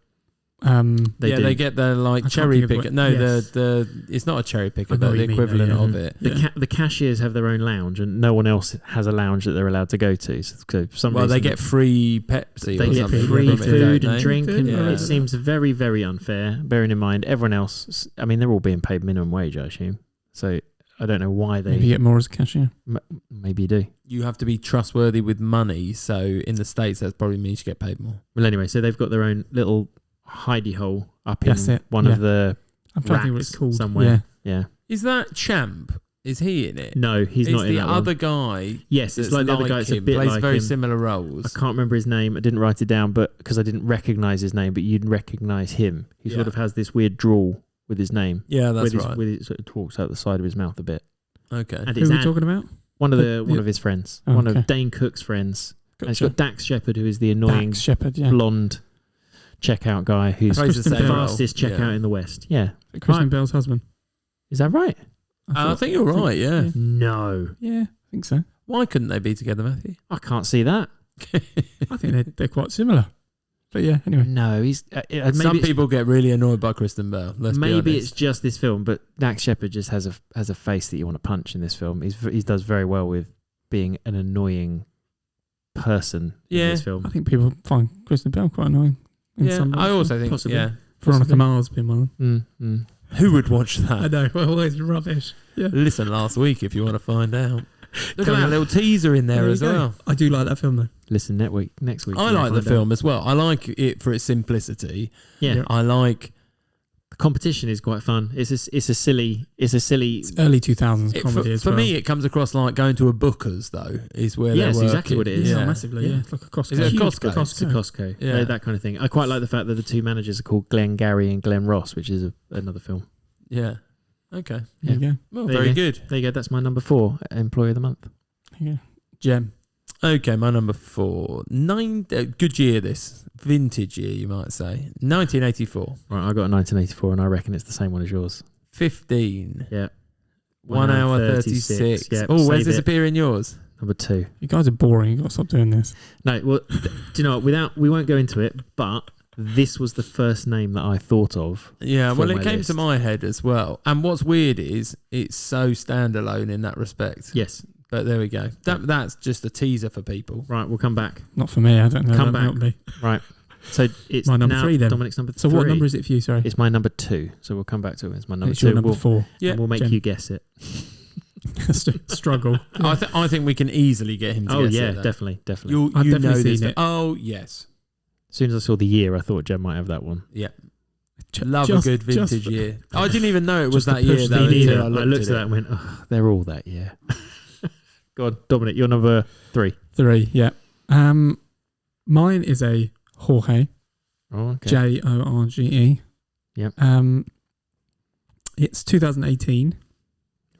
They get the I can't cherry think of picker. what- No, yes. the it's not a cherry picker, I know but what the you mean, equivalent though, yeah. of it. The cashiers have their own lounge, and no one else has a lounge that they're allowed to go to. So for some Well, reason, they get free Pepsi. they or get something free from it, food don't and they? drink, and Yeah. it seems very, very unfair. Bearing in mind, everyone else. I mean, they're all being paid minimum wage, I assume. So I don't know why they. Maybe get more as a cashier. Maybe you do. You have to be trustworthy with money. So in the States, that probably means you get paid more. Well, anyway, so they've got their own little hidey hole up That's in it, one of the I'm trying to think what it's racks called. somewhere. Yeah. Is that Champ? Is he in it? No, he's Is not in the that other one. guy? Yes, it's that's like the other guy. It's a him, bit plays like very him. similar I roles. can't remember his name. I didn't write it down, but because I didn't recognize his name, but you'd recognize him. He sort Yeah. of has this weird drawl with his name. Yeah, that's with right. With it sort of talks out the side of his mouth a bit. Okay. And Who it's are we talking about? one of the- one of his friends, Oh, one okay. of Dane Cook's friends. And it's Gotcha. got Dax Shepard, who is the annoying Dax Shepard, yeah. blonde checkout guy who's Plays the the same role. fastest checkout Yeah. in the West. Yeah, Kristen Right. Bell's husband. is that right? I think you're right. Yeah. No, Yeah, I think so. Why couldn't they be together, Matthew? I can't see that. I think they're quite similar. But yeah, anyway. No, he's maybe Some it's- people get really annoyed by Kristen Bell. Let's be Maybe honest. it's just this film, but Dax Shepard just has a face that you want to punch in this film. He does very well with being an annoying person in Yeah. this film. I think people find Kristen Bell quite annoying. In Yeah, some I ways. also think. Possibly. Yeah. Veronica possibly. Mars being one of them. Who would watch I that? know, well, always rubbish. Yeah. Listen last week if you want to find out. Look at Coming that up. little teaser in there There as you go. well. I do like that film though. Listen, next week. I you'll like the find out. film as well. I like it for its simplicity. Yeah, Yeah. I like the competition is quite fun. It's a silly. It's early 2000s it, comedy for, as for well. me. It comes across like going to a Booker's though. Is where Yes, they're exactly working. what it is. Yeah, Yeah. massively. Yeah, it's like a Costco. Is it a Huge Costco? It's a Costco. Yeah. That kind of thing. I quite like the fact that the two managers are called Glenn Gary and Glenn Ross, which is another film. Yeah. Okay. There you go. Well, There you very go. good. There you go. That's my number 4, Employee of the Month. There you go. Gem. Okay, my number 4. Good year this. Vintage year, you might say. 1984. Right, I got a 1984, and I reckon it's the same one as yours. 15. Yeah. 1 hour 36. Yeah, Oh, where's save this it. appear in yours? Number 2. You guys are boring. You've got to stop doing this. No, well, do you know what? We won't go into it, but this was the first name that I thought of. Yeah, For well, it my came list. to my head as well. And what's weird is it's so standalone in that respect. Yes. But there we go. That's just a teaser for people. Right, we'll come back. Not for me. I don't know. Come That back. helped me. Right. So it's My number now 3 then. Dominic's number 3. So what number is it for you? Sorry. It's my number 2. So we'll come back to it. It's my number It's 2. your number We'll- 4. Yeah, and we'll make Jem. you guess it. Struggle. I think we can easily get him to Oh guess yeah, it, though. definitely. You I've know definitely this. seen it. Oh, yes. As soon as I saw the year, I thought Jem might have that one. Yeah. Ju- Love just- a good vintage just- year. I didn't even know it was just to that year push though the until needle. I I looked looked at at that it. and went, oh, they're all that year. Go on, Dominic. You're number 3. 3, yeah. Mine is a Jorge. Oh, okay. Jorge. Yep. It's 2018.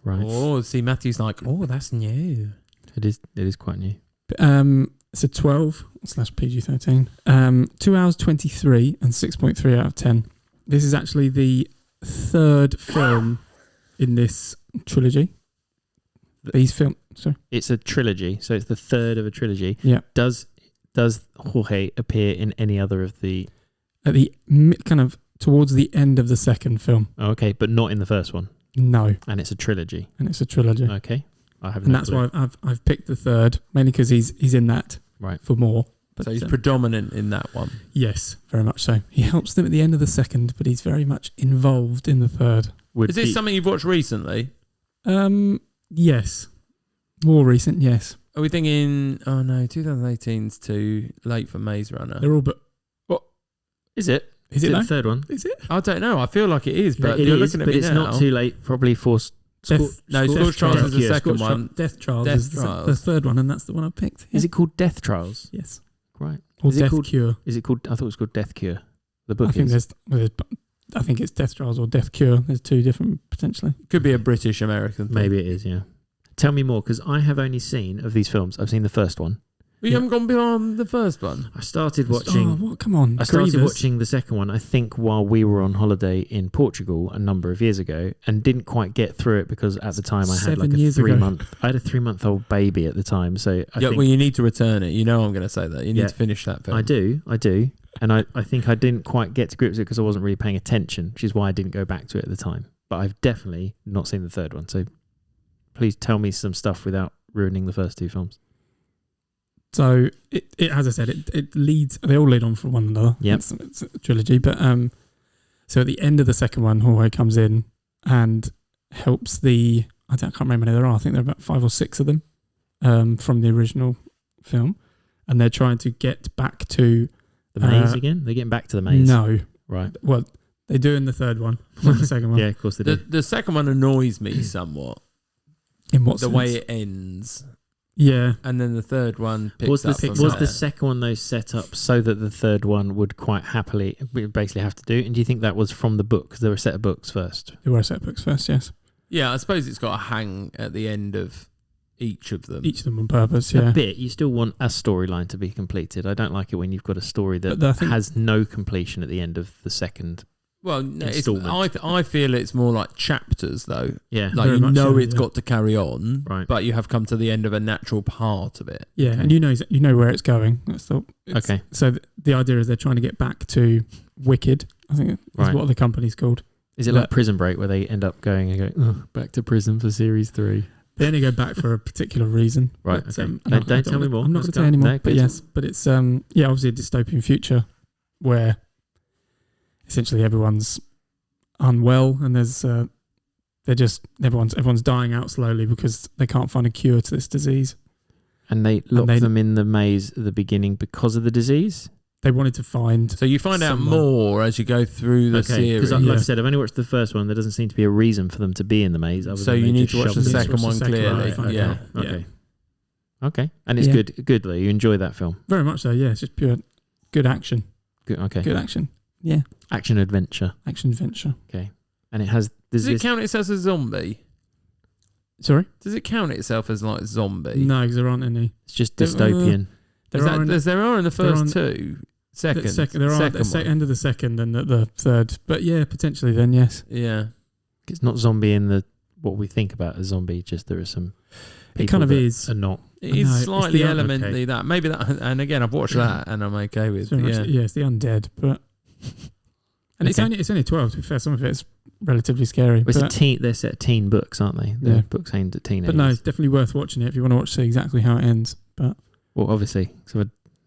Right. Oh, see, Matthew's like, oh, that's new. It is quite new. It's a 12/PG-13. 2 hours 23 and 6.3 out of 10. This is actually the 3rd film in this trilogy. Sorry. It's a trilogy, so it's the 3rd of a trilogy. Yeah. Does Jorge appear in any other of the... At the kind of towards the end of the 2nd film. Oh, okay, but not in the first one. No. And it's a trilogy. Okay. I have. And that's why I've picked the 3rd, mainly because he's in that for more. But, so he's predominant in that one. Yes, very much so. He helps them at the end of the 2nd, but he's very much involved in the 3rd. Is this something you've watched recently? Yes. More recent, yes. Are we thinking, 2018's too late for Maze Runner? They're all but... What? Is it? Is it the 3rd one? Is it? I don't know. I feel like it is, but you're looking at me it's now. not too late, probably for... Scorched Trials is the second one. Death Trials Death is Trials. the 3rd one, and that's the one I picked. Yeah. Is it called Death Trials? Yes. Right. Or Is it Death called- Cure. Is it called... I thought it was called Death Cure. The book I think is. I think it's Death Trials or Death Cure. There's 2 different, potentially. Could be a British American thing. Maybe it is, yeah. Tell me more, because I have only seen, of these films, I've seen the first one. But you haven't gone beyond the first one. I started watching... Oh, what? Come on. I started Grievous. watching the second one, I think, while we were on holiday in Portugal a number of years ago, and didn't quite get through it because at the time I had 7 like a years ago. 3-month... I had a 3-month-old baby at the time, so I think... Well, you need to return it. You know I'm going to say that. You need to finish that film. I do. And I think I didn't quite get to grips with it because I wasn't really paying attention, which is why I didn't go back to it at the time. But I've definitely not seen the 3rd one, so please tell me some stuff without ruining the first 2 films. So, it as I said, it leads... They all lead on from one another. Yep. It's a trilogy. But so at the end of the second one, Jorge comes in and helps I can't remember how many there are. I think there are about 5 or 6 of them from the original film. And they're trying to get back to... The maze again? They're getting back to the maze? No. Right. Well, they do in the 3rd one, not the second one. Yeah, of course they do. The second one annoys me somewhat. In what The sense? way it ends. Yeah. And then the 3rd one picks Was up from the there. second one though set up so that the 3rd one would quite happily basically have to do? And do you think that was from the book? Because there were a set of books first. There were a set of books first, yes. Yeah, I suppose it's got a hang at the end of each of them. Each of them on purpose, yeah. A bit. You still want a storyline to be completed. I don't like it when you've got a story that But I think- has no completion at the end of the second. Well, no, Installment. I feel it's more like chapters, though. Yeah. Like, Very you much know so, it's yeah. got to carry on, Right. but you have come to the end of a natural part of it. Yeah, Okay. and you know where it's going. Okay. So the idea is they're trying to get back to Wicked, I think is Right. what the company's called. Is it like Prison Break where they end up going and going, back to prison for series 3? They only go back for a particular reason. Right, But, okay. I'm Don't tell me more. I'm not Let's going to say go. any more. No, But please. yes, but it's obviously a dystopian future where essentially everyone's unwell and there's everyone's dying out slowly because they can't find a cure to this disease. And they lock them in the maze at the beginning because of the disease? They wanted to find... So you find out someone. more as you go through the series. Because like I said, I've only watched the first one. There doesn't seem to be a reason for them to be in the maze. So you need to watch the second one second clearly. one. Yeah. Okay. Okay. And it's Yeah. good though. You enjoy that film? Very much so, yeah. It's just pure good action. Good. Okay. Good action. Yeah. Action adventure. Action adventure. Okay. And it has... Does it count itself as zombie? Sorry? Does it count itself as like zombie? No, because there aren't any. It's just dystopian. There are in the first two. Second. There are at the end of the second and at the third. But yeah, potentially then, yes. Yeah. It's not zombie in the what we think about as zombie, just there are some people It kind of that is. are not. It is it's slightly the elementally that. Maybe that, and again, I've watched that and I'm okay with Very it. much, Yeah. it's the undead, but... And it's only 12, to be fair. Some of it's relatively scary. It's but, they're set teen books, aren't they? They're Yeah. books aimed at teenagers. but no, it's definitely worth watching it if you want to see exactly how it ends. But Well, obviously, so I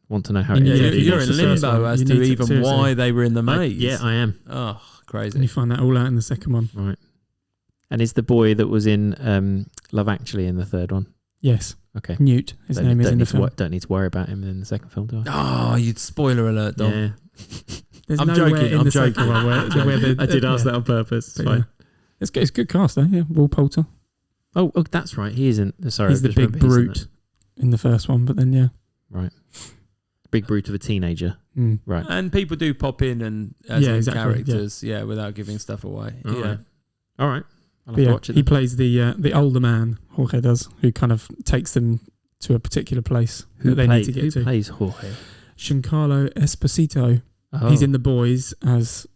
want to know how And it yeah, ends. if you You're watch in the first limbo one, as you to need to- even seriously. why they were in the maze. Yeah, I am. Oh, crazy. and you find that all out in the second one. Right. And is the boy that was in Love Actually in the third one? Yes. Okay. Newt, his name is in the film. Don't need to worry about him in the second film, do I? Oh, you'd spoiler alert, Dom. Yeah. There's I'm nowhere joking, in I'm the second joking. one where I did ask that on purpose. It's But fine. yeah. It's good cast though, yeah. Will Poulter. Oh, that's right. He isn't. Sorry, He's the big brute in the first one, but then right. Big brute of a teenager. Right. And people do pop in and as characters, without giving stuff away. All right. I'll have to watch it. He plays the older man, Jorge does, who kind of takes them to a particular place that they need to get to. Who plays Jorge? Giancarlo Esposito. Oh. He's in The Boys as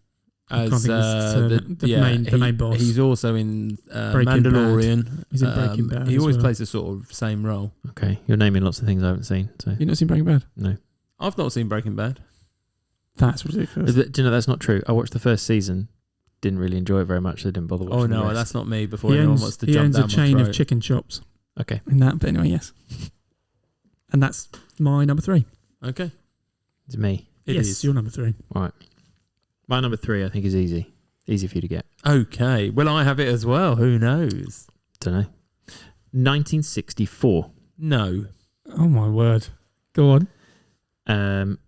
the main boss. He's also in Mandalorian. He's in Breaking Bad. He always plays the sort of same role. Okay, you're naming lots of things I haven't seen. So you've not seen Breaking Bad? No, I've not seen Breaking Bad. That's ridiculous. Do you know that's not true? I watched the first season, didn't really enjoy it very much. So I didn't bother watching. Oh no, the rest. that's not me. Before anyone wants to jump down my throat. He owns a chain of chicken shops. Okay, in that, but anyway, yes. And that's my number 3. Okay, it's me. It is your number 3. All right. My number 3, I think, is easy. Easy for you to get. Okay. Well, I have it as well. Who knows? Don't know. 1964. No. Oh, my word. Go on.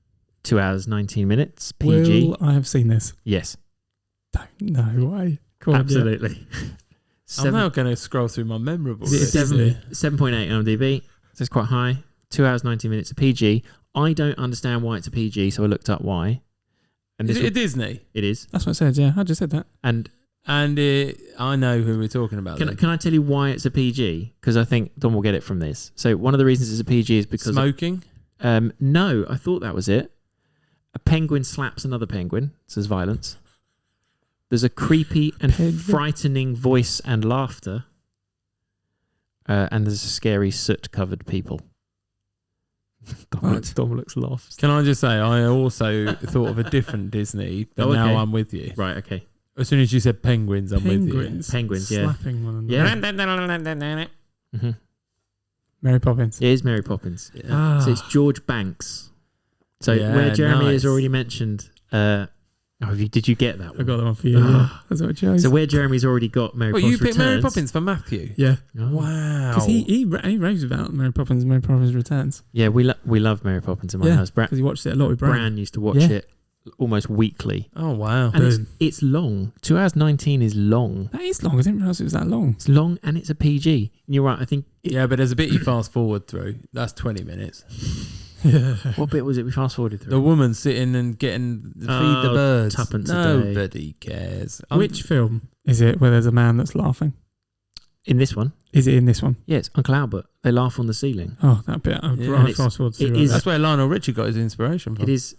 2 hours, 19 minutes. PG. Will I have seen this? Yes. No way. Go on, absolutely. I'm now going to scroll through my memorables. 7.8 on IMDb. So it's quite high. 2 hours, 19 minutes. A PG. I don't understand why it's a PG, so I looked up why. And is it Disney? It is. That's what I said, yeah. I just said that. And I know who we're talking about. Can I tell you why it's a PG? Because I think Don will get it from this. So one of the reasons it's a PG is because... Smoking? No, I thought that was it. A penguin slaps another penguin. So there's violence. There's a creepy and frightening voice and laughter. And there's a scary soot-covered people. Dom looks lost. Can I just say, I also thought of a different Disney, but now I'm with you. Right, okay. As soon as you said penguins, I'm with you. Penguins, yeah. Slapping one another. Yeah. Mary Poppins. It is Mary Poppins. Yeah. Ah. So it's George Banks. So where Jeremy has already mentioned... did you get that one? I got that one for you. Yeah. That's what I chose. So where Jeremy's already got Mary Poppins you picked Returns. Mary Poppins for Matthew? Yeah. Oh. Wow. Because he raves about Mary Poppins Returns. Yeah, we love Mary Poppins in my house. Because he watched it a lot with Bran. Bran used to watch it almost weekly. Oh, wow. And it's long. 2 hours 19 is long. That is long. I didn't realise it was that long. It's long and it's a PG. And you're right, I think... but there's a bit you fast forward through. That's 20 minutes. Yeah. What bit was it we fast forwarded through? The woman sitting and getting feed the birds. Tuppence a day. Nobody cares. Which film is it where there's a man that's laughing? In this one. Is it in this one? Yeah, it's Uncle Albert. They laugh on the ceiling. Oh, that bit. I fast forward through. That's where Lionel Richie got his inspiration from. It is.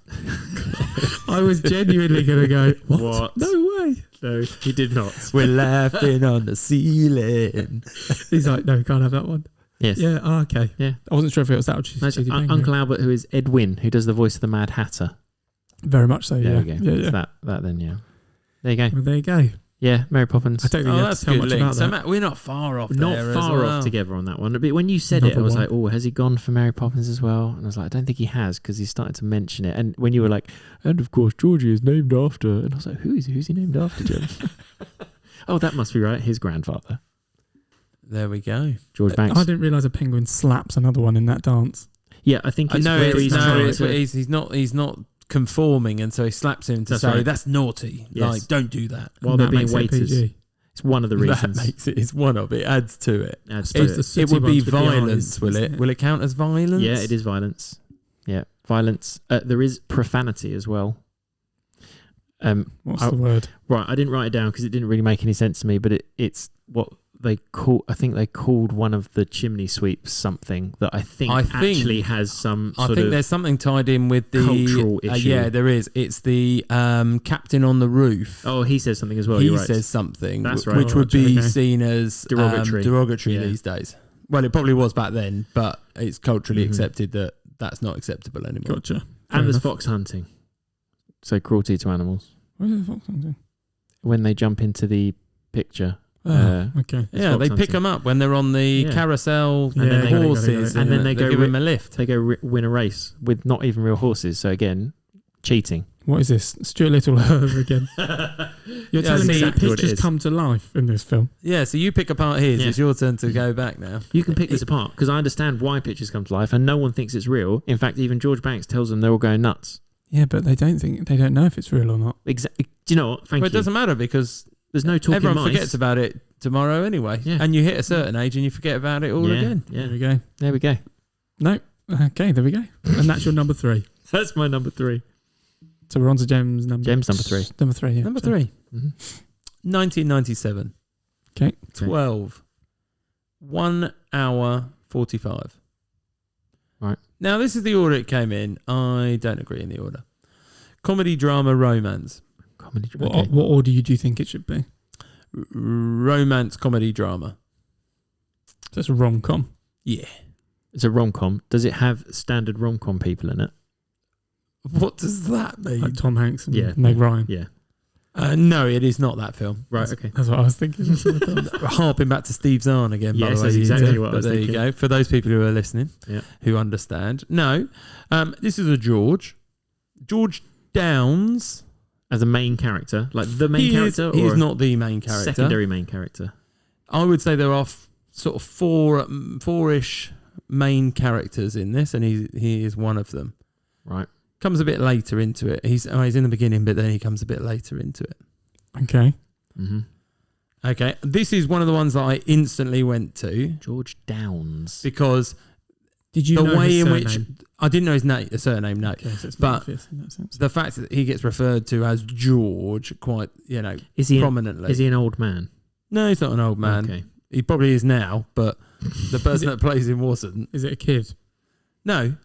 I was genuinely going to go, what? No way. No, he did not. We're laughing on the ceiling. He's like, no, can't have that one. Yes. Yeah. Oh, okay. Yeah. I wasn't sure if it was that or Uncle Albert, who is Ed Wynn, who does the voice of the Mad Hatter. Very much so. Yeah. There you go. Yeah. That then. Yeah. There you go. Well, there you go. Yeah, Mary Poppins. I don't think you have to tell much about that. So we're not far off. Not far off together on that one. But when you said it, I was like, oh, has he gone for Mary Poppins as well? And I was like, I don't think he has because he started to mention it. And when you were like, and of course, Georgie is named after. And I was like, who's he named after, Jim? Oh, that must be right. His grandfather. There we go. George Banks. I didn't realise a penguin slaps another one in that dance. Yeah, I think he's not conforming, and so he slaps him to say that's naughty. Yes. Like, don't do that. While they're being waiters. It's one of the reasons. That makes it. It's one of it. Adds to it. It would be violence, will it? Will it count as violence? Yeah, it is violence. Yeah, violence. There is profanity as well. What's the word? Right, I didn't write it down because it didn't really make any sense to me. But it's what they call. I think they called one of the chimney sweeps something that I think actually has some. I think there's something tied in with the cultural issue. Yeah, there is. It's the captain on the roof. Oh, he says something as well. He says something, that's right. which would be seen as derogatory yeah. these days. Well, it probably was back then, but it's culturally accepted that that's not acceptable anymore. Gotcha. And there's fox hunting, so cruelty to animals. What is fox hunting? When they jump into the picture. Okay. Yeah, they pick them up when they're on the carousel and then horses, and then they go give them a lift. They go win a race with not even real horses. So again, cheating. What is this? Stuart Little over again. You're telling me pictures come to life in this film? Yeah, so you pick apart his. It's your turn to go back now. You can pick this apart because I understand why pictures come to life, and no one thinks it's real. In fact, even George Banks tells them they're all going nuts. Yeah, but they don't know if it's real or not. Exactly. Do you know what? It doesn't matter because there's no talking everyone mice. forgets about it tomorrow anyway. Yeah. And you hit a certain age and you forget about it all again. Yeah. There we go. There we go. No. Okay, there we go. And that's your number 3. That's my number 3. So we're on to James number 3. Number 3, yeah. Number 3. Mm-hmm. 1997. Okay. 12. 1 hour 45. Right. Now, this is the order it came in. I don't agree in the order. Comedy, drama, romance. Comedy. What order do you think it should be? Romance, comedy, drama. So it's a rom-com. Yeah. It's a rom-com. Does it have standard rom-com people in it? What does that mean? Like Tom Hanks and Yeah. Meg Ryan. Yeah. No, it is not that film. Right. Okay. That's what I was thinking. Harping back to Steve Zahn again, by Yes, the way. that's you exactly do. what I But was there thinking. you go. For those people who are listening, Yeah. who understand. No, this is a George. George Downs. As a main character, like the main character, He or is not the main character. secondary main character. I would say there are sort of four-ish main characters in this, and he is one of them. Right. Comes a bit later into it. He's in the beginning, but then he comes a bit later into it. Okay. Mm-hmm. Okay, this is one of the ones that I instantly went to George Downs. because Did you the know way his in which surname? I didn't know his name, surname, no. Okay, so it's But- not obvious in that sense. The fact that he gets referred to as George quite, Is he? prominently. Is he an old man? No, he's not an old man. Okay. He probably is now, but the person it- that plays him wasn't. Is it a kid? No,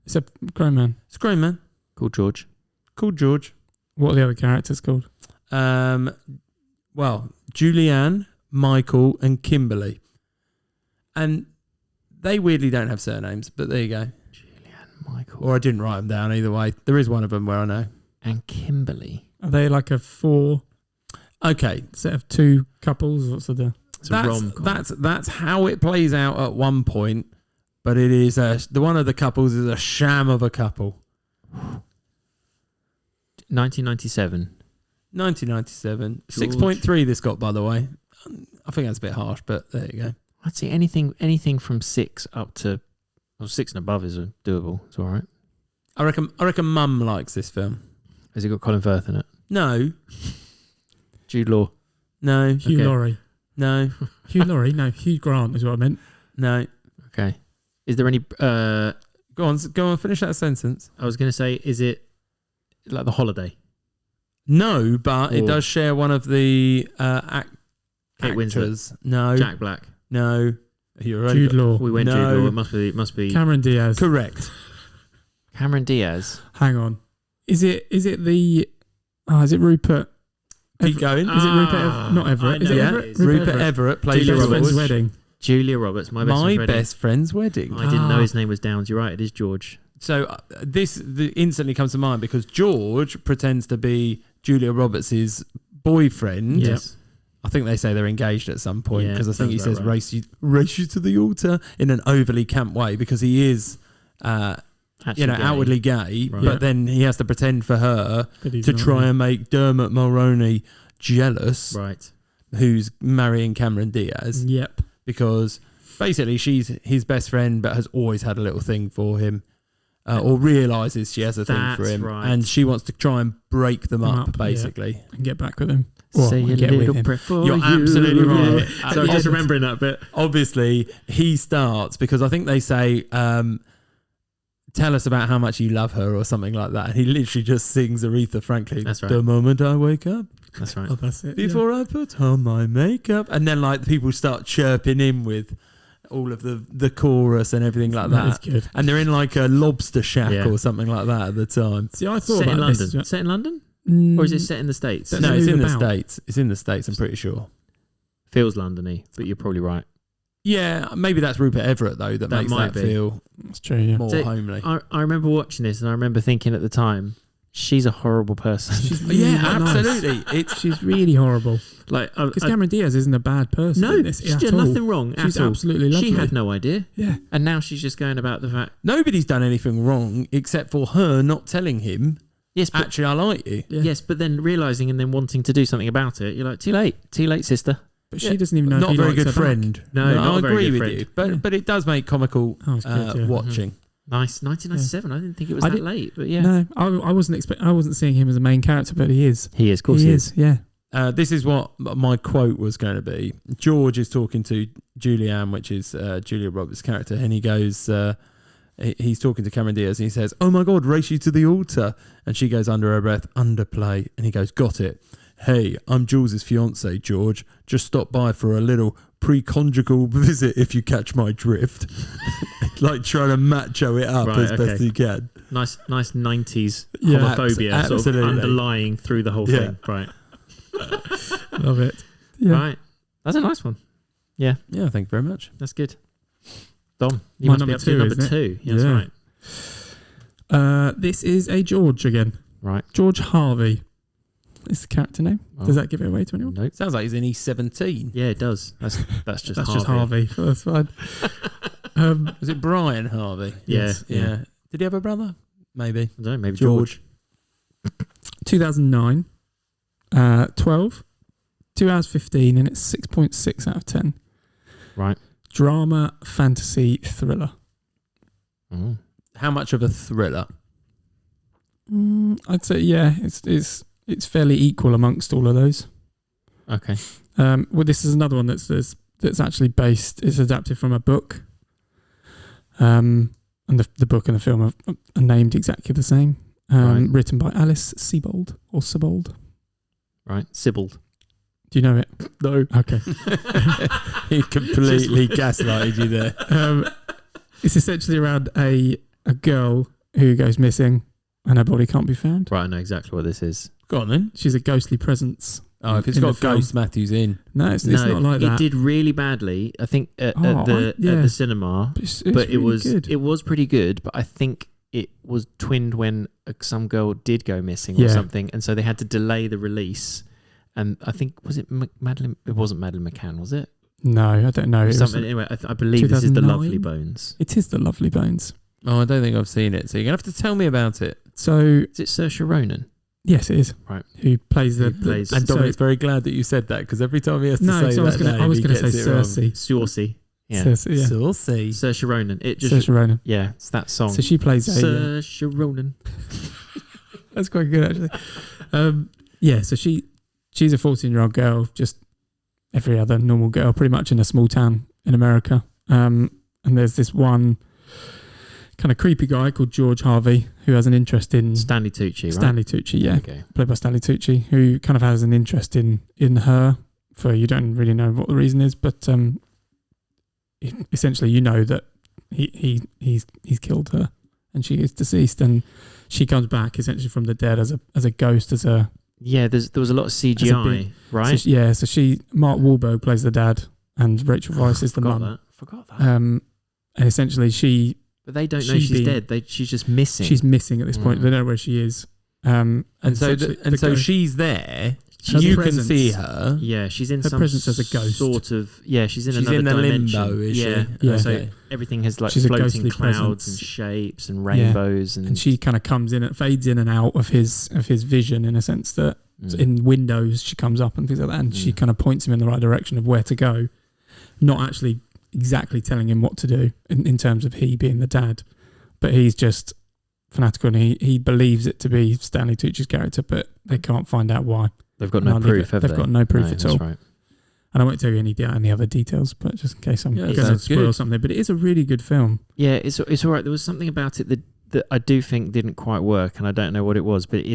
It's a grown man. it's a grown man Called George. called George. What are the other characters called? Well, Julianne, Michael, and Kimberly. And they weirdly don't have surnames, but there you go. Julianne, Michael, Or I didn't write them down either way. There is one of them where I know. and Kimberly. Are they like a 4 Okay, set of 2 couples? What's the It's a rom-com. that's how it plays out at one point, but it is the one of the couples is a sham of a couple. 1997. 1997, George. 6.3 this got, by the way. I think that's a bit harsh, but there you go. I'd say anything from 6 up to 6 and above is doable. It's all right. I reckon Mum likes this film. Has it got Colin Firth in it? No, Jude Law. no, Hugh Okay. Laurie? no, Hugh Laurie? No, Hugh Grant is what I meant. no. Okay. Is there any? Go on, finish that sentence. I was going to say, is it like The Holiday? No, but it Or- does share one of the Kate Winslet. actors. No, Jack Black. no. You're right. Jude Law. We went No. Jude Law. It must be Cameron Diaz. Correct. Cameron Diaz. Hang on. Is it the? Is it Rupert? Keep going. Is it Rupert? Not I Everett. Is know it Yeah, who Everett? it is. Rupert Everett plays Julia Best Roberts. Friend's Wedding. Julia Roberts. My best friend's wedding. best friend's wedding. I didn't know Ah. his name was Downs. You're right. It is George. So this instantly comes to mind because George pretends to be Julia Roberts' boyfriend. Yes. I think they say they're engaged at some point Yeah, because I think he sounds says about right. race you to the altar in an overly camp way because he is Actually, gay. outwardly gay, Right. but Yeah. then he has to pretend for her But he's to not, try yeah. and make Dermot Mulroney jealous, Right. who's marrying Cameron Diaz, Yep. because basically she's his best friend but has always had a little thing for him. Or realises she has a thing for That's him, right. and she wants to try and break them up, yeah. basically. And get back with him. Or Say a get with little him. prayer for You're you. absolutely right. Yeah. So I'm just remembering that bit. Obviously, he starts because I think they say, "Tell us about how much you love her" or something like that, and he literally just sings Aretha Franklin. That's right. The moment I wake up, That's right. Oh, that's it. yeah. before I put on my makeup, and then like people start chirping in with all of the chorus and everything like That is that. good. And they're in like a lobster shack Yeah. or something like that at the time. See, I thought Set in about London. this. Set in London? Or is it set in the States? That's No, what it's it's in the about. States. It's in the States, I'm pretty sure. Feels Londony, but you're probably right. Yeah, maybe that's Rupert Everett though that makes might that be. feel That's true, yeah. more So, homely. I remember watching this and I remember thinking at the time, she's a horrible person. She's really Yeah, not nice. absolutely. It's She's really horrible. like, Because Cameron Diaz isn't a bad person. no, in this she's at done all. nothing wrong She's at all. absolutely lovely. She had no idea. Yeah. And now she's just going about the fact, nobody's done anything wrong except for her not telling him. yes, but, Actually, I like you. Yeah. yes, but then realising and then wanting to do something about it, you're like, too late, sister. But Yeah. she doesn't even know Not if a he very likes good her back. friend. No, not I a very agree good with friend. you, but it does make comical Oh, it's good, yeah. watching. Nice, 1997. I didn't think it was I that did- late, but yeah, No, I wasn't seeing him as a main character, but he is. he is. Of course, he he is. Yeah. This is what my quote was going to be. George is talking to Julianne, which is Julia Roberts' character, and he goes, he's talking to Cameron Diaz, and he says, "Oh my God, race you to the altar." And she goes under her breath, "Underplay." And he goes, "Got it. Hey, I'm Jules' fiance, George. Just stop by for a little pre-conjugal visit if you catch my drift." Like trying to macho it up as best he can. Nice 90s Yeah, homophobia sort of absolutely. underlying through the whole thing. Right. Love it. Yeah. Right. That's a nice one. Yeah. Yeah, thank you very much. That's good. Dom, you My must be number up to two, number isn't it? 2. Yeah, that's Yeah. right. This is a George again. Right. George Harvey is the character name. Oh. Does that give it away to anyone? Nope. Sounds like he's in E17. Yeah, it does. That's just That's Harvey. just Harvey. That's fine. Was it Brian Harvey? Yeah. Yeah. Did he have a brother? Maybe. I don't know, maybe George. 2009, 12, 2 hours 15, and it's 6.6 out of 10. Right. Drama, fantasy, thriller. Oh. How much of a thriller? I'd say it's fairly equal amongst all of those. Okay. Well, this is another one that's actually based. It's adapted from a book. And the book and the film are named exactly the same. Right. Written by Alice Sebold or Sebold. Right. Sybil. Do you know it? No. Okay. He completely gaslighted you there. It's essentially around a girl who goes missing and her body can't be found. Right, I know exactly what this is. Go on then. She's a ghostly presence. Oh, if it's In the got film. Ghost Matthews in. No, it's not like that. It did really badly, I think, at Oh, the cinema. It's But it really was good. it was pretty good, but I think it was twinned when some girl did go missing or Yeah. something, and so they had to delay the release. And I think, was it Madeline? It wasn't Madeline McCann, was it? No, I don't know. It Something, was- anyway, I believe this is The 2009? Lovely Bones. It is The Lovely Bones. Oh, I don't think I've seen it. So you're going to have to tell me about it. So, Is it Saoirse Ronan? yes, it is. Right. Who plays the... Who plays- And so- Dominic's very glad that you said that, because every time he has to No, say so that I was name, going he to say gets it wrong. Cersei. Saucy. Yeah. Cersei, yeah. Saucy. Saoirse Ronan. It just Saoirse Ronan. yeah, it's that song. So she plays a... Saoirse Ronan. That's quite good, actually. So she's a 14-year-old girl, just every other normal girl, pretty much in a small town in America. And there's this one kind of creepy guy called George Harvey who has an interest in... Stanley Tucci, right? Stanley Tucci, yeah. Okay. Played by Stanley Tucci, who kind of has an interest in her for, you don't really know what the reason is, but essentially you know that he's killed her and she is deceased, and she comes back essentially from the dead as a ghost, as a... Yeah, there was a lot of CGI, right? So Mark Wahlberg plays the dad and Rachel Weisz is the mum. Forgot that. And essentially But they don't know she's dead. She's just missing. she's missing at this point. Mm. They don't know where she is. And so essentially she's there. Her You can presence- see her. yeah, she's in her some presence as a ghost. sort of. Yeah, she's in She's another in the dimension. limbo, is yeah, she? Yeah. So Okay. everything has like She's a floating ghostly clouds presence. and shapes and rainbows and she kind of comes in, fades in and out of his vision, in a sense that Mm. in windows she comes up and things like that, and she kind of points him in the right direction of where to go, not actually exactly telling him what to do in terms of he being the dad, but he's just fanatical and he believes it to be Stanley Tucci's character, but they can't find out why. They've got And no I'll leave proof, it. have They've they? got no proof No, at that's all. right. And I won't tell you any other details, but just in case I'm Yeah, going to sounds spoil good. something. But it is a really good film. Yeah, it's all right. There was something about it that I do think didn't quite work, and I don't know what it was, but it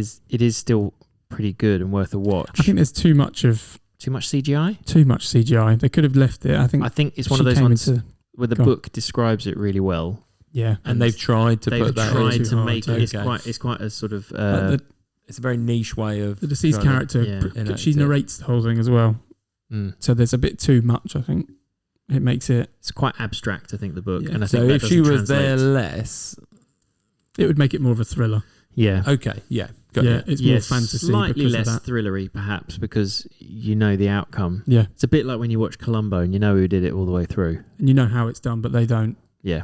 is still pretty good and worth a watch. I think there's too much CGI. CGI. They could have left it. I think It's one of she those came ones into- where the go on. book describes it really well. Yeah, And they've tried to They've put that tried in. to too make hard, it. okay. It's quite a sort of. It's a very niche way of the deceased trying to- character, yeah. she enact it. narrates the whole thing as well. mm. So there's a bit too much, I think. It makes it... It's quite abstract, I think, the book, Yeah. and I So think that if she doesn't was there translate. less, It would make it more of a thriller. Yeah. okay, yeah, got Yeah, you. it's more fantasy slightly because less of that. thrillery, perhaps, because you know the outcome. Yeah, It's a bit like when you watch Columbo and you know who did it all the way through. and you know how it's done, but they don't. Yeah.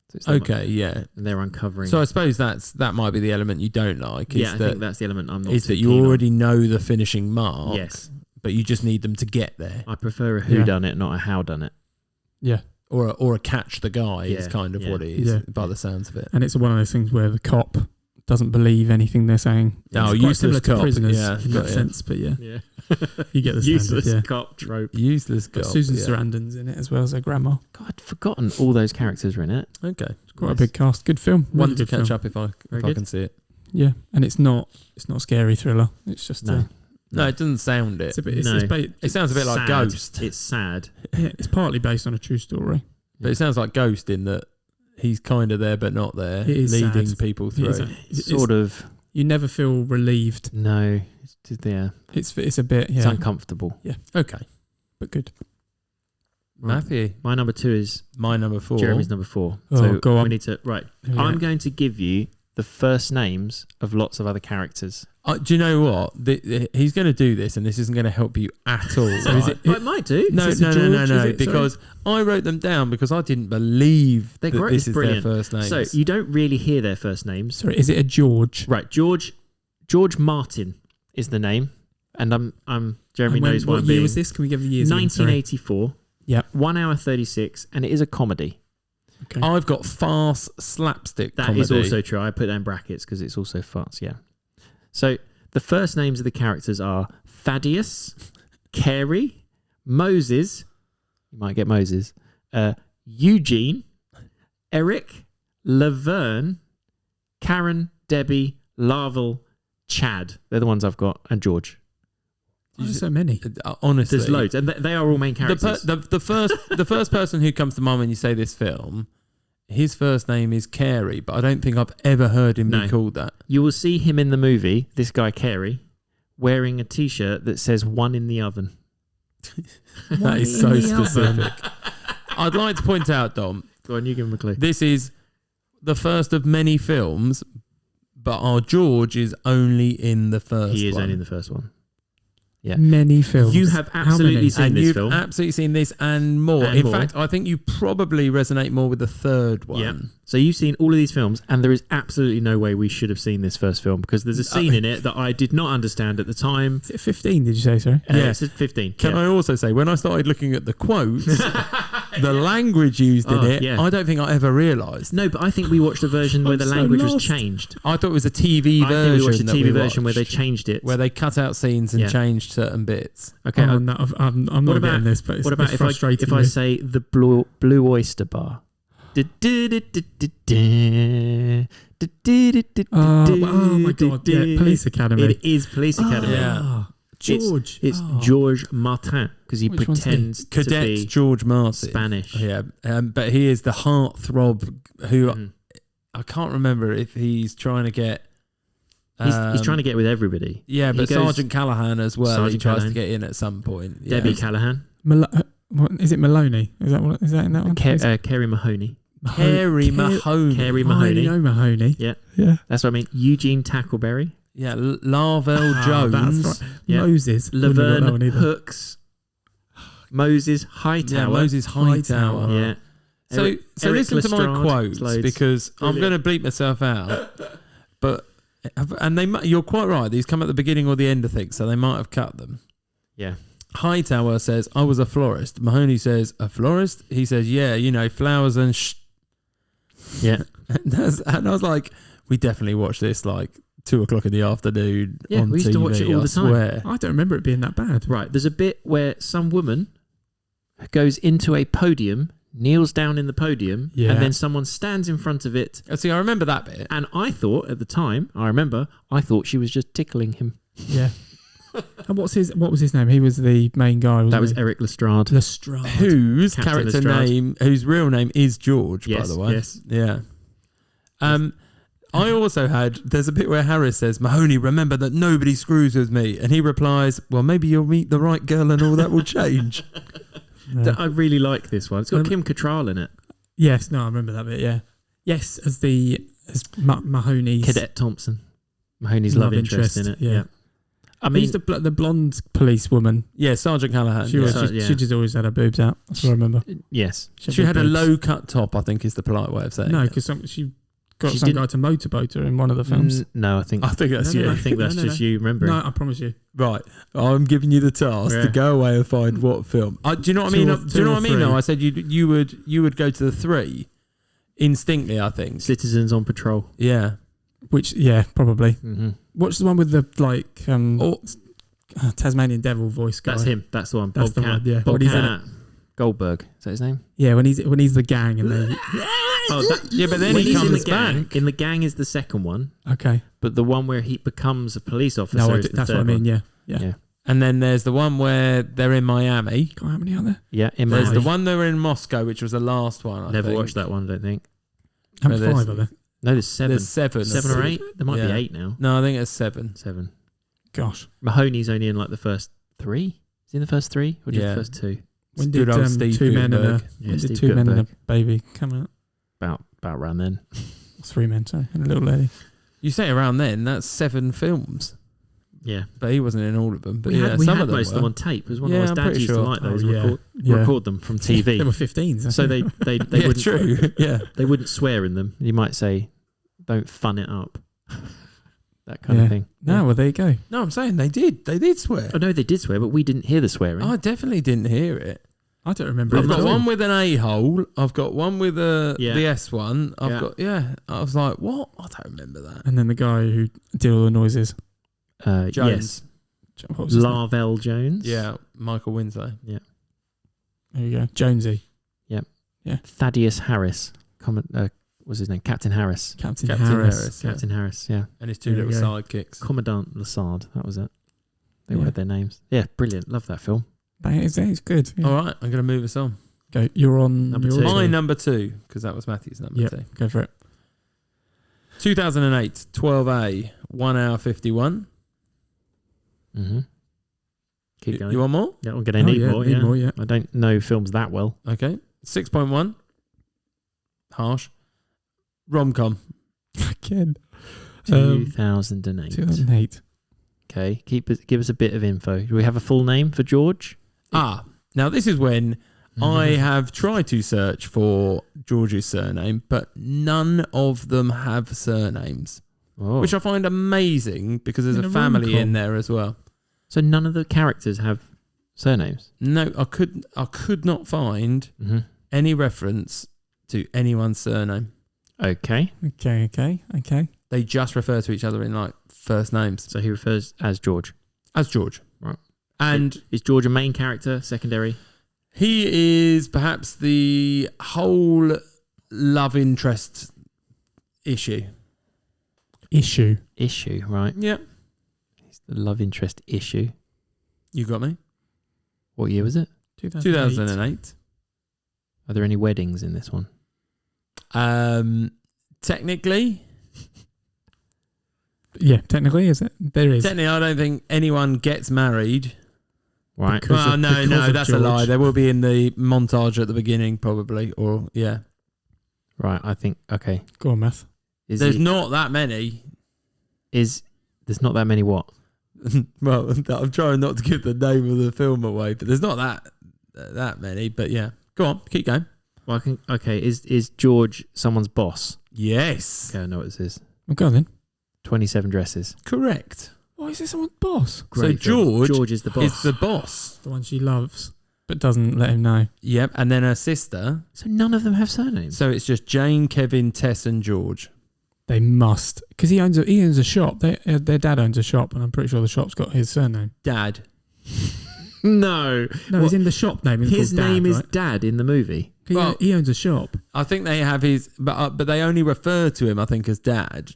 So it's not much- Okay, yeah. and they're uncovering. So I suppose that might be the element you don't like. Is yeah, I that think that's the element I'm not. is too that you keen on. already know the finishing mark. Yes, But you just need them to get there, I prefer a who done it, not a how done it. Yeah, or a catch the guy is Yeah, kind of yeah. what it is Yeah. by the sounds of it. and it's one of those things where the cop doesn't believe anything they're saying. Oh, It's quite useless similar to cop. Prisoners Yeah, in got that it. sense, but yeah, Yeah. you get the Useless standard. Yeah. cop trope. Useless But cop. Susan yeah. Sarandon's in it as well as her grandma. God, I'd forgotten all those characters were in it. Okay. It's quite a big cast. Good film. One Really to good catch film. up if I good. can see it. Yeah, and it's not a scary thriller. It's just No. No, it doesn't sound it. it's a bit. No. It sounds a bit like sad. Ghost. It's sad. yeah, it's partly based on a true story. But it sounds like Ghost in that he's kind of there but not there, It is leading sad. people It through. is It's sort of. You never feel relieved. No. Yeah. It's a bit It's yeah, uncomfortable. Okay. but good. Right. Matthew, My number 2 is my number 4. Jeremy's number 4. Oh, so go on. we need to. Right. Yeah. I'm going to give you the first names of lots of other characters. Do you know what? He's going to do this, and this isn't going to help you at all. So is right? it- I might do. No, Is this a no, George, is it? because I wrote them down because I didn't believe They're that great. this It's is brilliant. their first names. So you don't really hear their first names. Sorry, is it a George? Right. George Martin is the name. And Jeremy And when- knows why what I'm year being. was this? Can we give the years? again? Sorry. 1984. Yep. 1 hour 36, and it is a comedy. Okay. I've got farce slapstick That comedy. is also true. I put that in brackets because it's also farce, yeah. So the first names of the characters are Thaddeus, Carey, Moses, you might get Moses, Eugene, Eric, Laverne, Karen, Debbie, Larvel, Chad. They're the ones I've got, and George. Oh, there's so many. Honestly, There's loads, and they are all main characters. the first person who comes to mind when you say this film, his first name is Carey, but I don't think I've ever heard him No. be called that. You will see him in the movie, this guy Carey, wearing a T-shirt that says "One in the oven." That is so specific. I'd like to point out, Dom, Go on, you give him a clue. this is the first of many films, but our George is only in the first He is one. only in the first one. Yeah. Many films. You have How absolutely many? seen and this you've film. absolutely seen this and more. And in more. fact, I think you probably resonate more with the third one. Yeah. So you've seen all of these films, and there is absolutely no way we should have seen this first film because there's a scene in it that I did not understand at the time. Is it 15? Did you say? Sorry. Yeah. It's 15. Can I also say, when I started looking at the quotes, the language used in Oh, it, yeah. I don't think I ever realised. No, but I think we watched a version where the I'm so language was lost. changed. I thought it was a TV I version. think we watched a that TV we version where they watched, changed it. where they cut out scenes and Yeah. changed certain bits. Okay. Oh, no, I'm not What about- getting this, but it's, what about it's if I frustrating. say the Blue Oyster Bar? Oh my God! Yeah, Police Academy. It is Police Academy. Yeah. George. It's Oh. Georges Martin because he Which one's he? pretends to Cadet be George Martin. Spanish. Yeah, but he is the heartthrob who Mhm. I can't remember if he's trying to get. He's trying to get with everybody. Yeah, he but goes- Sergeant Callahan as well. Sergeant he tries Callahan. to get in at some point. Yeah. Debbie Callahan, What, is it Maloney? Is that in that one? Is it Carey Mahoney. Carey Mahoney. Carey Oh, I only Mahoney. know Mahoney. Yeah. Yeah. That's what I mean. Eugene Tackleberry, Yeah, Larvel Ah, Jones. That's right. Yeah. Moses. Wouldn't have got that one Laverne either. Hooks, Moses Hightower. Yeah, Moses Hightower. Yeah. So, Eric listen to my Lestrade. quotes Loads. because I'm going to bleep myself out. But you're quite right. These come at the beginning or the end of things, so they might have cut them. Yeah. Hightower says, "I was a florist." Mahoney says, "A florist?" He says, "Yeah, flowers and sh." Yeah. And I was like, we definitely watched this like 2:00 in the afternoon Yeah, on we used TV. to watch it all I the time. swear. I don't remember it being that bad. Right. There's a bit where some woman goes into a podium, kneels down in the podium, Yeah. and then someone stands in front of it. See, I remember that bit. And I thought at the time, I thought she was just tickling him. Yeah. And what was his name? He was the main guy. Wasn't That was he? Eric Lestrade. Lestrade. Whose Captain character Lestrade. name, whose real name is George, by Yes, the way. yes. Yeah. I also there's a bit where Harris says, "Mahoney, remember that nobody screws with me." And he replies, "Well, maybe you'll meet the right girl and all that will change." Yeah. I really like this one. It's got Kim Cattrall in it. Yes, no, I remember that bit. Yeah, yes, as Mahoney's Cadet Thompson. Mahoney's love interest in it. Yeah, I mean, he's the blonde police woman. Yeah, Sergeant Callahan. She yeah. was. She just always had her boobs out. That's what I remember. yes. She had a boobs. low cut top, I think is the polite way of saying No, it. because she got She some didn't- guy to motorboat her in one of the films. No, I think I think that's No, no, you. I think that's No, just no. you remembering. No, I promise you. Right. I'm giving you the task Yeah. to go away and find what film. Do you know what I mean? Two or- Do you know what I two or mean? Though three. I said you would go to the 3 instinctly. I think. Citizens on Patrol. Yeah. Which, yeah, probably. Mm-hmm. What's the one with the Tasmanian Devil voice guy? That's him. That's the one. That's the Bobcat. one, yeah. When he's in it. Goldberg. Is that his name? Yeah, when he's the gang and they. Yeah, but then when he he's in the comes gang. back. In the gang is the second one, Okay. but the one where he becomes a police officer No, is the that's third what I mean. one. Yeah. And then there's the one where they're in Miami. God, how many are there? Yeah, in There's Miami. the one they were in Moscow, which was the last one. I Never think. watched that one. I don't think. How No, many there's- 5 are there? No, there's 7. There's 7. 7 or 8. There might be Yeah. 8 now. No, I think it's 7. 7. Gosh. Mahoney's only in like the first 3. Is he in the first 3 or just Yeah. the first 2? When Good did old Steve Two Men and a Gutenberg. Yeah, when did Steve Two Men and a Gutenberg. Baby come out? About around then. 3 men, sorry, and a little lady. You say around then, that's 7 films. Yeah. But he wasn't in all of them. But we yeah, had some of them most of were. them on tape. It was one Yeah, of I'm my dad's pretty used to sure. like those. Oh, yeah. Record them from TV. They were 15s. So they Yeah, wouldn't true. Yeah. they wouldn't swear in them. You might say, "Don't fun it up," that kind Yeah. of thing. No, well, there you go. No, I'm saying they did. They did swear. I know they did swear, but we didn't hear the swearing. I definitely didn't hear it. I don't remember. I've it got at all. one with an A-hole. I've got one with the S one. I've Yeah. got, I was like, what? I don't remember that. And then the guy who did all the noises. Jones. Yes, What was his name? Larvell Jones. Yeah, Michael Winslow. There you go. Jonesy. Thaddeus Harris. What's his name? Captain Harris. Captain Captain Harris. Harris. Yeah. Captain Harris. Yeah. And his 2 There little you go. sidekicks. Commandant Lassard. That was it. They Yeah. had their names. Yeah, brilliant. Love that film. That is good. Yeah. All right, I'm going to move us on. Go. You're on Number yours? 2. My number 2, because that was Matthew's number Yep. 2. Go for it. 2008, 12A, 1 hour 51. Mm-hmm. Keep going. You want more? Yeah, I'm going to need more. Need Yeah. more, yeah. I don't know films that well. Okay. 6.1. Harsh. Rom-com. Again. 2008. 2008. Okay, give us a bit of info. Do we have a full name for George? Now this is when I have tried to search for George's surname, but none of them have surnames, Oh. which I find amazing because there's In a a family rom-com. in there as well. So none of the characters have surnames? No, I could not find Mm-hmm. any reference to anyone's surname. Okay, Okay. They just refer to each other in like first names so he refers as George. as George. Right. And Is George a main character, secondary? he is perhaps the whole love interest issue. Issue. Issue, right? Yep. He's the love interest issue. You got me? What year was it? 2008. Are there any weddings in this one? Technically, Yeah, technically, is it? There is. I don't think anyone gets married. Right. Because Well, of- no, because of that's a lie. George. There will be in the montage at the beginning, probably, or yeah. Right, I think, okay. Go on, Math. There's not that many. There's not that many what? Well, I'm trying not to give the name of the film away, but there's not that many. But yeah, go on, keep going. Well, is George someone's boss? Yes, Okay, I know what this is. Well, go on then. 27 Dresses. correct. Why is this someone's boss? Great George film. George is the boss. Is the boss. The one she loves, but doesn't let him know. Yep, and then her sister. So none of them have surnames. So it's just Jane, Kevin, Tess, and George. They must, because he owns a shop. Their dad owns a shop, and I'm pretty sure the shop's got his surname. Dad. No. No, he's in the shop name. His called Dad, name is right? Dad in the movie. Well- He owns a shop. I think they have his, but they only refer to him, I think, as Dad.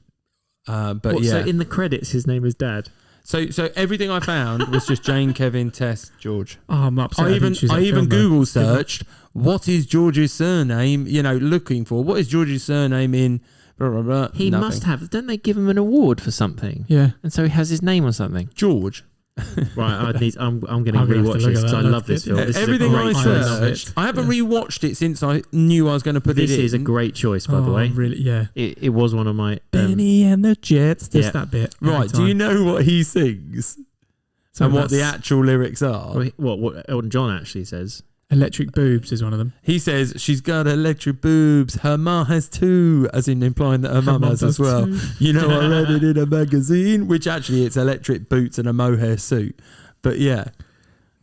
But What, yeah. So in the credits, his name is Dad. So everything I found was just Jane, Kevin, Tess, George. Oh, I'm upset. I even didn't choose that film, though. Google searched what is George's surname. Looking for what is George's surname in. Blah, blah, blah, He nothing. must have. Don't they give him an award for something? Yeah. And so he has his name on something. George. Right. I'm going to I'm gonna have to rewatch look this at because that. I love That's this film. good. This is a Everything great I choice. searched, I haven't rewatched it since I knew I was going to put This it in. is a great choice, by the way. Really, yeah. It was one of my. Benny and the Jets. Just yeah. that bit. every Right? Do you time. know what he sings So and what the that's- actual lyrics are? What Elton John actually says. Electric Boobs is one of them. He says she's got electric boobs. Her ma has too, as in implying that her mum has as well. You know, I read it in a magazine, which actually it's electric boots and a mohair suit. But yeah,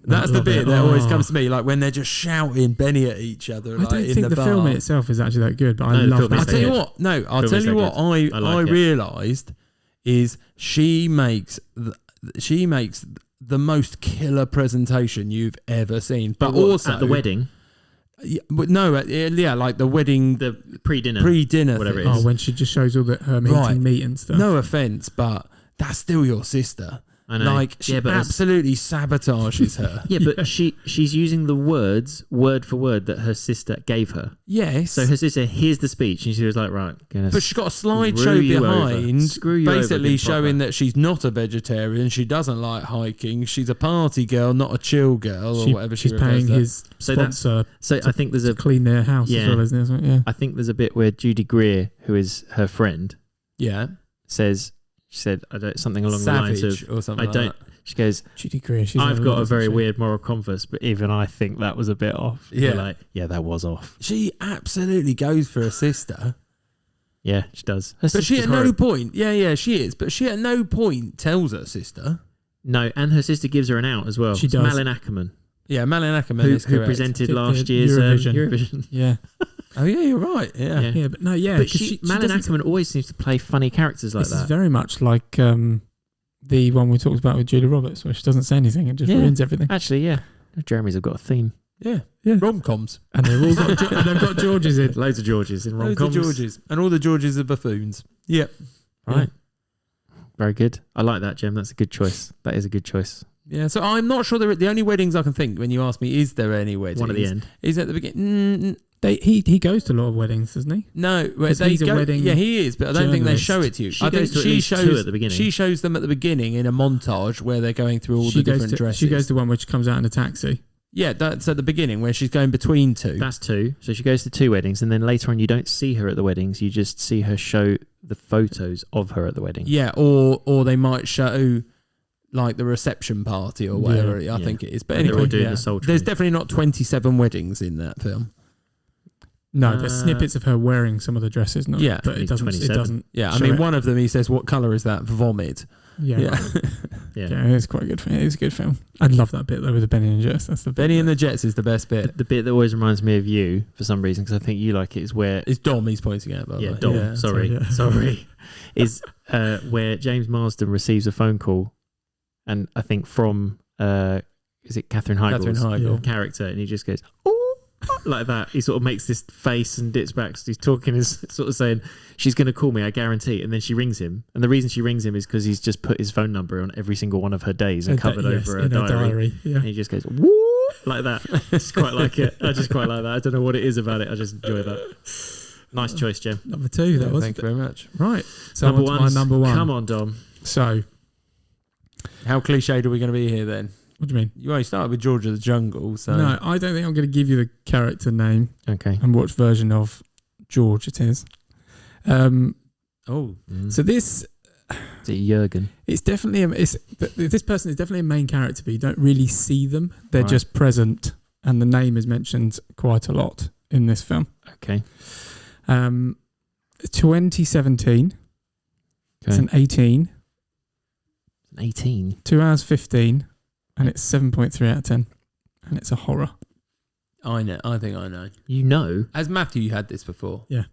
That's the love bit it. that always Oh. comes to me, like when they're just shouting Benny at each other. I Like, don't in think the bar. film itself is actually that good, but No, I the love film that. is I'll tell you good. what. No, I'll Film tell is you so what. good. I like it. realised is she makes the most killer presentation you've ever seen. But what, also at the wedding, yeah, but no, like the wedding, the pre-dinner, thing. whatever it Oh, is. when she just shows all her Right. eating meat and stuff. No offense, but that's still your sister. I know. Like she Yeah, but absolutely sabotages her. Yeah, but she's using the words word for word that her sister gave her. Yes. So her sister hears the speech and she was like, right, gonna But she's got a screw slideshow you over. behind, Screw you over, basically good showing proper. that she's not a vegetarian. She doesn't like hiking. She's a party girl, not a chill girl, or whatever she she's paying refers to. his So that's- sponsor So I think there's to a clean their house Yeah. as well, isn't it? Yeah. I think there's a bit where Judy Greer, who is her friend, Yeah. she said something along Savage the lines of or something I don't like that. she goes, Judy Greer. I've got a very weird moral compass, but even I think that was a bit off. Yeah. We're like, yeah, that was off. She absolutely goes for her sister. Yeah, she does. Her But she sister's at no horrible. point, yeah, she is. But she at no point tells her sister. No, and her sister gives her an out as well. She It's does. Malin Ackerman, Yeah, Malin Ackerman who is correct. presented The last year's Eurovision. Eurovision. Yeah. Oh yeah, you're right. Yeah. Yeah. Yeah, but no, yeah. But 'cause she, she Malin doesn't- Ackerman always seems to play funny characters like this is that. very much like the one we talked about with Julia Roberts, where she doesn't say anything and just Yeah. ruins everything. Actually, yeah. Jeremy's have got a theme. Yeah. Yeah. Rom-coms. And they've all got and they've got Georges in. Loads of Georges in Loads of rom-coms. Georges. And all the Georges are buffoons. Yep. Right. Very good. I like that, Jem. That's a good choice. That is a good choice. Yeah, so I'm not sure the only weddings I can think when you ask me, is there any weddings? One at the end. Is at the beginning. He goes to a lot of weddings, doesn't he? No, where 'Cause they he's a go. wedding Yeah, he is, but I don't think they journalist. show it to you. She I think goes to at she least shows two at the beginning. She shows them at the beginning in a montage where they're going through all the different dresses. She goes to one which comes out in a taxi. Yeah, that's at the beginning where she's going between two. That's two. So she goes to two weddings, and then later on, you don't see her at the weddings. You just see her show the photos of her at the wedding. Yeah, or they might show like the reception party or whatever. I think it is. But And they're anyway, all doing the soul there's train. definitely not 27 weddings in that film. No, there's snippets of her wearing some of the dresses. Not, Yeah. but it doesn't. 27. It doesn't. Yeah, I show mean, it. one of them he says, "What color is that? Vomit." Yeah, Yeah. right. Yeah. Yeah, it's quite a good. It is a good film. I love that bit though with the Benny and Jess. That's the bit Benny and that- the Jets is the best bit. The bit that always reminds me of you for some reason, because I think you like it, is where It's Dom he's pointing at, by the yeah, way. Dom. Yeah, sorry, yeah. sorry, is where James Marsden receives a phone call, and I think from is it Catherine Heigl's Catherine Heigl. Yeah. character, and he just goes oh like that. He sort of makes this face and dips back. So he's talking, is sort of saying she's going to call me, I guarantee. And then she rings him, and the reason she rings him is because he's just put his phone number on every single one of her days and covered yes, over her in her diary. Yeah. And he just goes woo like that. I just quite like it. I just quite like that. I don't know what it is about it. I just enjoy that. Nice choice, Jem. Number two. That was Thank you very much. right. So on to my number one. Come on, Dom. So How cliched are we going to be here then? what do you mean? You only started with George of the Jungle, so No, I don't think I'm going to give you the character name Okay. and which version of George it is. Oh, So this Is it Jurgen? it's definitely this person is definitely a main character, but you don't really see them. They're Right. just present, and the name is mentioned quite a lot in this film. Okay. 2017. It's Okay. an 18, 18. 2 hours 15, and it's 7.3 out of 10, and it's a horror. I know. I think I know. You know? Has Matthew had this before? Yeah.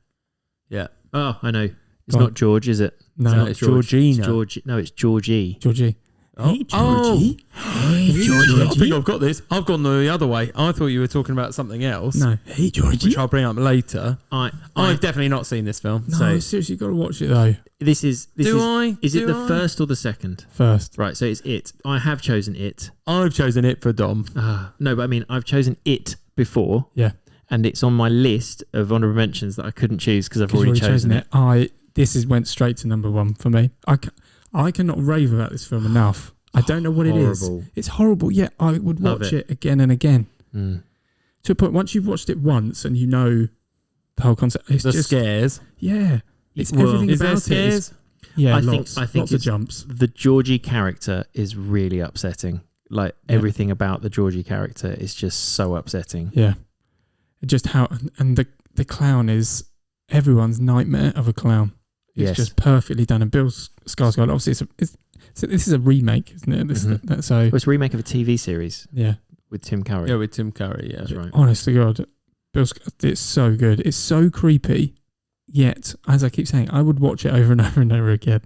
Yeah. Oh, I know. It's Go on. not George, is it? No, No, it's Georgina. No, it's Georgie. Georgie. Hey, Georgie. Hey, Georgie. I think I've got this. I've gone the other way. I thought you were talking about something else. No, hey Georgie. Which I'll bring up later. I I've definitely not seen this film. No, So- seriously, you've got to watch it though this is Is it the first or the second? first. Right, so it's it. I have chosen it. I've chosen it for Dom. No, but I mean I've chosen it before. Yeah. And it's on my list of honorable mentions that I couldn't choose because I've already chosen it. Went straight to number one for me. I cannot rave about this film enough. I don't know what it is. Horrible. It's horrible. Yet I would Love watch it. it again and again. Mm. To a point, once you've watched it once and you know the whole concept, it's The just scares. yeah. It's Well, everything Is there about it. scares? Yeah, I think lots of it's- jumps. The Georgie character is really upsetting. Like Yeah. everything about the Georgie character is just so upsetting. Yeah, just how and the clown is everyone's nightmare of a clown. It's Yes. just perfectly done. And Bill Skarsgård, obviously, it's So this is a remake, isn't it? So It's a remake of a TV series yeah, with Tim Curry. Yeah, with Tim Curry. Yeah, That's right. honest to God, it's so good. It's so creepy. Yet, as I keep saying, I would watch it over and over and over again.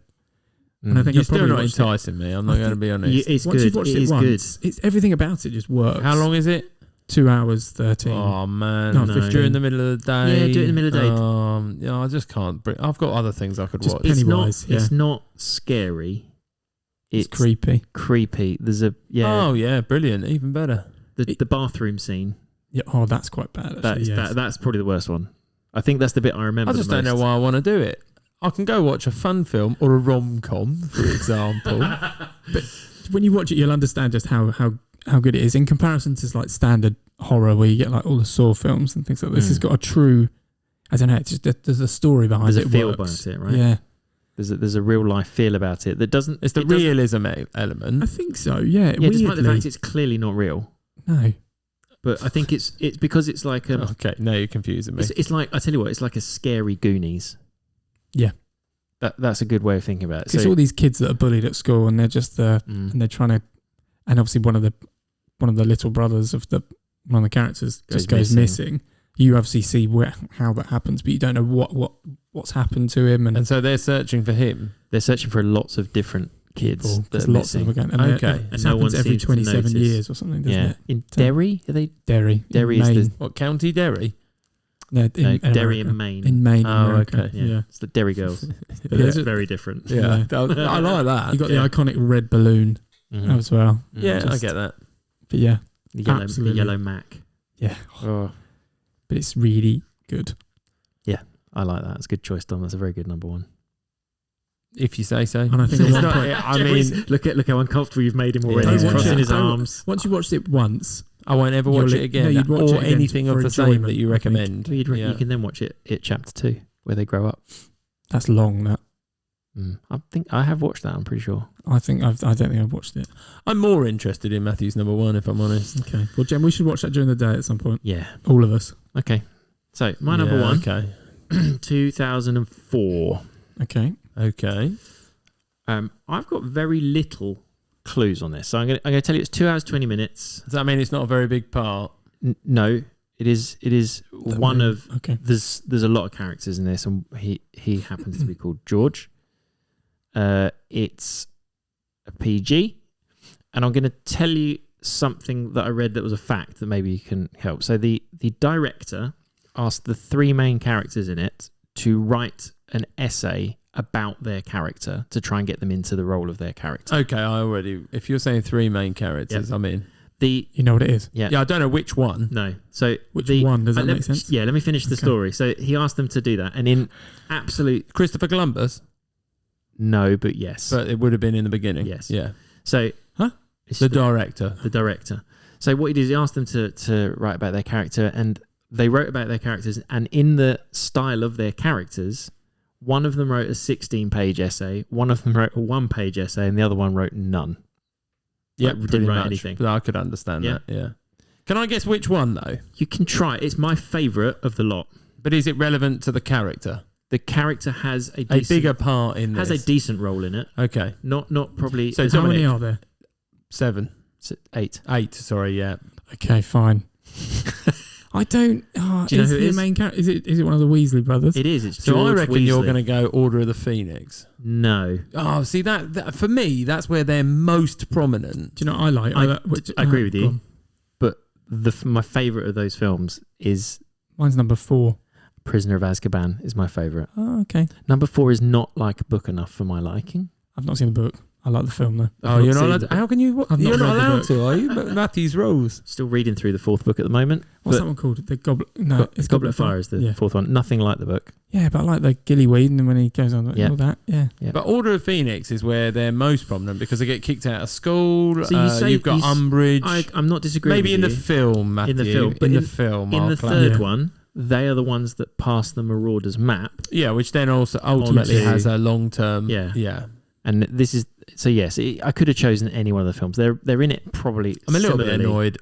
And I think you're I've probably still not watched enticing me. I'm not going to be honest. It's once good. you've watched It it is once, it's everything about it just works. How long is it? 2 hours 13. Oh man, No, 15. During the middle of the day. Yeah, do it in the middle of the day. Yeah, I just can't. I've got other things I could Just watch. pick- Pennywise, It's not scary. It's creepy. Creepy. There's a Oh yeah, brilliant. Even better. the bathroom scene. Yeah. Oh, that's quite bad. Actually, That's probably the worst one. I think that's the bit I remember. I just don't know why I want to do it. I can go watch a fun film or a rom-com, for example. But when you watch it, you'll understand just how good it is in comparison to like standard horror, where you get like all the Saw films and things like this. It's got a true. I don't know. It's just there's a story behind There's it. a feel works. about it, right? Yeah. There's a real life feel about it that doesn't. It's the realism element. I think so. Yeah. Yeah, despite the weirdly. fact it's clearly not real. No. But I think it's because it's like a. Okay, now you're confusing me. It's like, I tell you what, it's like a scary Goonies. Yeah. That's a good way of thinking about it. It's all these kids that are bullied at school, and they're just and they're trying to, and obviously one of the little brothers of one of the characters just goes missing. You obviously see how that happens, but you don't know what's happened to him, and so they're searching for him. They're searching for lots of different kids. There's lots of them again. And okay, it no happens every seems to 27 notice. years or something, doesn't it? In Derry, are they? Derry Derry in is Maine. What county? Derry. No, Derry America. in Maine. In Maine. Oh, America. okay. Yeah. It's the Derry Girls. But Yeah. it's very different. Yeah, I like that. You got the iconic red balloon as well. Yeah, I Just- get that. But yeah, The Absolutely. yellow Mac. yeah. Oh, But it's really good. I like that. It's a good choice, Dom. That's a very good number one. If you say so. And I think It's at one not- point- I mean, look how uncomfortable you've made him already. Yeah. He's Don't watch crossing it. his arms. Once you watched it once, I won't ever watch You'll- it again, no, you'd watch or it again anything for of the same enjoyment, that you I think. recommend. You can then watch it at chapter 2, where they grow up. that's long. That I think I have watched that. I'm pretty sure. I don't think I've watched it. I'm more interested in Matthew's number one, if I'm honest. Okay. Well, Jen, we should watch that during the day at some point. Yeah. All of us. Okay. So my number one, Okay. 2004. Okay. Okay. I've got very little clues on this, so I'm going to tell you it's 2 hours 20 minutes. Does that mean it's not a very big part? No, it is. It is one of. Okay. There's a lot of characters in this, and he happens to be called George. It's a PG, and I'm going to tell you something that I read that was a fact that maybe can help. So the director asked the 3 main characters in it to write an essay about their character to try and get them into the role of their character. Okay, if you're saying 3 main characters, I'm in. You know what it is? Yeah, I don't know which one. No. So Which one? Does that make sense? Yeah, let me finish the story. So he asked them to do that, and in absolute Christopher Columbus, no, but yes, but it would have been in the beginning. Yes. Yeah. so it's The director. the director. So what he did is he asked them to write about their character, and they wrote about their characters, and in the style of their characters, one of them wrote a 16-page essay, one of them wrote a 1-page essay, and the other one wrote none. Yeah, Like, didn't pretty write much. anything. But I could understand Yeah. that. Yeah. Can I guess which one though? You can try. It's my favourite of the lot. But is it relevant to the character? The character has a A bigger part in has this. a decent role in it. Okay. Not probably. So How many Dominic, are there? 7. 8. 8, sorry, yeah. Okay, fine. I don't. Do you know is who it he is? a main character? Is it one of the Weasley brothers? It is. It's So George I reckon Weasley. you're going to go Order of the Phoenix. No. Oh, see that for me, that's where they're most prominent. Do you know what I like? I agree with go you. on. But my favourite of those films is Mine's number 4. Prisoner of Azkaban is my favourite. Oh, okay. Number 4 is not like a book enough for my liking. I've not seen the book. I like the film though. Oh, you're not allowed to, how can you? I've not You're not read the allowed book. to, are you? Matthew's rules. Still reading through the 4th book at the moment. What's But that one called? The Goblet. No, it's Goblet of Fire is the yeah. 4th one. Nothing like the book. Yeah, but I like the gillyweed and when he goes on Yeah. all that. Yeah. Yeah. But Order of Phoenix is where they're most prominent because they get kicked out of school. So you say you've got Umbridge. I'm not disagreeing. Maybe in with the you. film, Matthew. In the film, but in the in- film. In I'll the clap. third Yeah. one, they are the ones that pass the Marauders map. Yeah, which then also ultimately Onto- has a long term. Yeah. Yeah. And this is so. Yes, I could have chosen any one of the films. They're in it probably. I'm a little bit similarly. annoyed.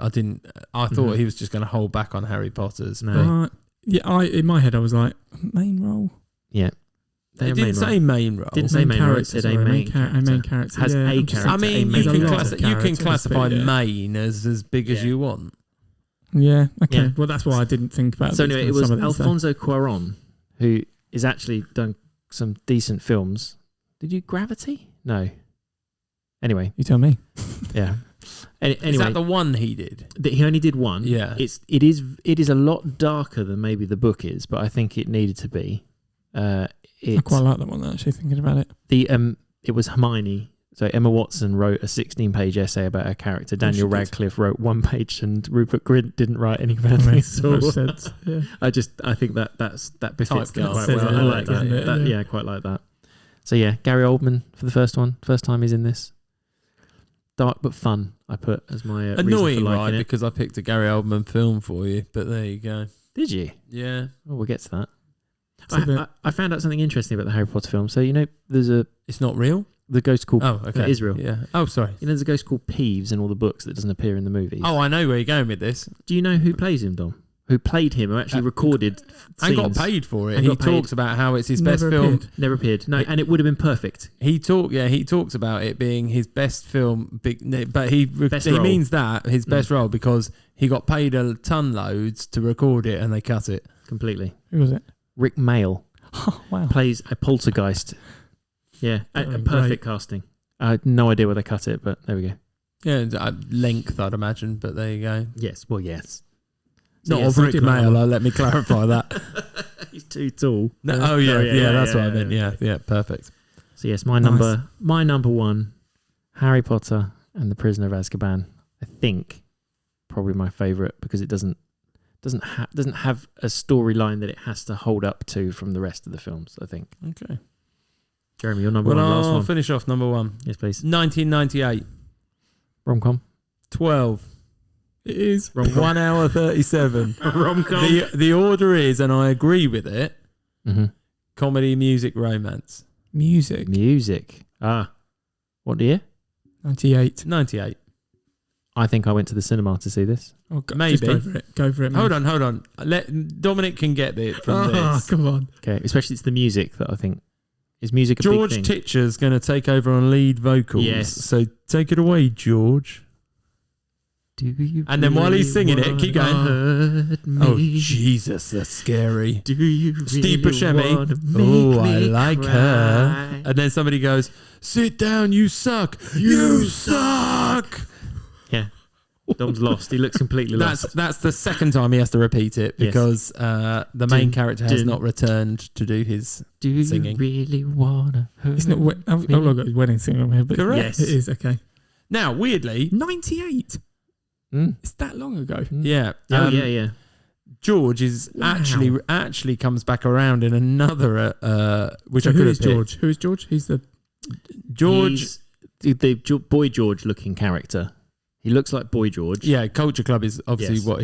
I thought Mhm. he was just going to hold back on Harry Potter's. No. Yeah. In my head, I was like, main role. Yeah. They didn't say main role. Didn't say main role. It said a main character. Has a character. I mean, you can classify yeah. main as big as you want. Yeah. Okay. Yeah. Well, that's why I didn't think about. So anyway, it was Alfonso Cuarón, who is actually done some decent films. Did you Gravity? No. Anyway, you tell me. Yeah. Anyway, is that the one he did? He only did one. Yeah. It is a lot darker than maybe the book is, but I think it needed to be. I quite like that one, actually, thinking about it. It was Hermione. So Emma Watson wrote a 16-page essay about her character. Daniel Radcliffe wrote 1 page, and Rupert Grint didn't write anything about it. So sense. Yeah. I think that befits them quite well. I like that. Yeah, I quite like that. So yeah, Gary Oldman for the first one. First time he's in this. Dark but fun, I put as my annoying, right? It. Because I picked a Gary Oldman film for you, but there you go. Did you? Yeah. Oh, we'll get to that. I found out something interesting about the Harry Potter film. So there's a. It's not real. The ghost called. Oh, okay. Israel. Yeah. Oh, sorry. There's a ghost called Peeves in all the books that doesn't appear in the movies. Oh, I know where you're going with this. Do you know who plays him, Dom? Who played him? Who actually recorded and got paid for it. He talks about how it's his best film. Never appeared. No, and it would have been perfect. He talks about it being his best film, but he means that his best role because he got paid a ton loads to record it and they cut it completely. Who was it? Rick Mayall. Oh, wow. Plays a poltergeist. Yeah, a perfect casting. I had no idea where they cut it, but there we go. Yeah, length I'd imagine, but there you go. Yes, well, yes. Not of Rick Mayall, let me clarify that. He's too tall. No, that's what I meant. Yeah, perfect. So yes, my number one, Harry Potter and the Prisoner of Azkaban. I think probably my favourite because it doesn't have a storyline that it has to hold up to from the rest of the films. I think. Okay. Jeremy, your number one. Last one. I'll finish off number one. Yes, please. 1998. Rom-com. 12. It is. Rom-com. 1 hour 37. Rom-com. The order is, and I agree with it, comedy, music, romance. Music. What year? 98. 98. I think I went to the cinema to see this. Oh, maybe. Go for it. Hold on. Dominic can get it from this. Oh, come on. Okay, especially it's the music that I think is music a George big thing. Titcher's going to take over on lead vocals. Yes. So take it away, George. And then while he's singing it, keep going. Oh, Jesus, that's scary. Do you Steve really Buscemi. Oh, I like cry? her. And then somebody goes, "Sit down, you suck. You suck." Yeah. Dom's lost. He looks completely lost. That's the second time he has to repeat it because the main character has not returned to do his singing. Do you really wanna hurt It's not. I've got his wedding singer on here, but correct. Yes, it is. Okay. Now, weirdly, 98. It's that long ago. Yeah. yeah. George is actually comes back around in another which I could have picked. George? Who is George? He's the George, the Boy George looking character. He looks like Boy George. Yeah, Culture Club is obviously what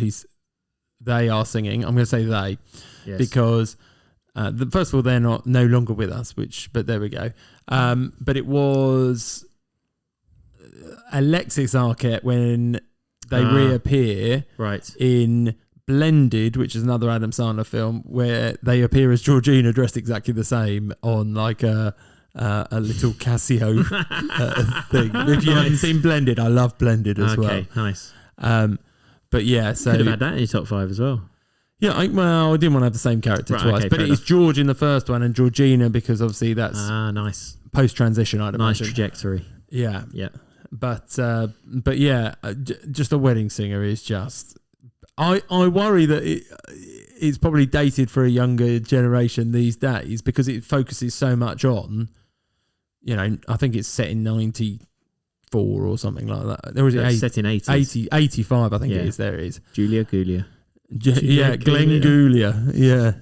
they are singing. I'm going to say they because first of all they're no longer with us, but there we go. But it was Alexis Arquette when they reappear in Blended, which is another Adam Sandler film, where they appear as Georgina dressed exactly the same on like a little Casio thing. If you haven't seen Blended, I love Blended as well. Okay, nice. But yeah, so could have had that in your top 5 as well. Yeah, I didn't want to have the same character twice, but it's George in the first one and Georgina because obviously that's nice post-transition. I'd imagine. Nice trajectory. Yeah. But yeah, just a wedding singer is just. I worry that it's probably dated for a younger generation these days because it focuses so much on. I think it's set in 94 or something like that. There was set in 80s. 85, I think it is. There it is. Julia Guglia. Glenn Guglia. Yeah.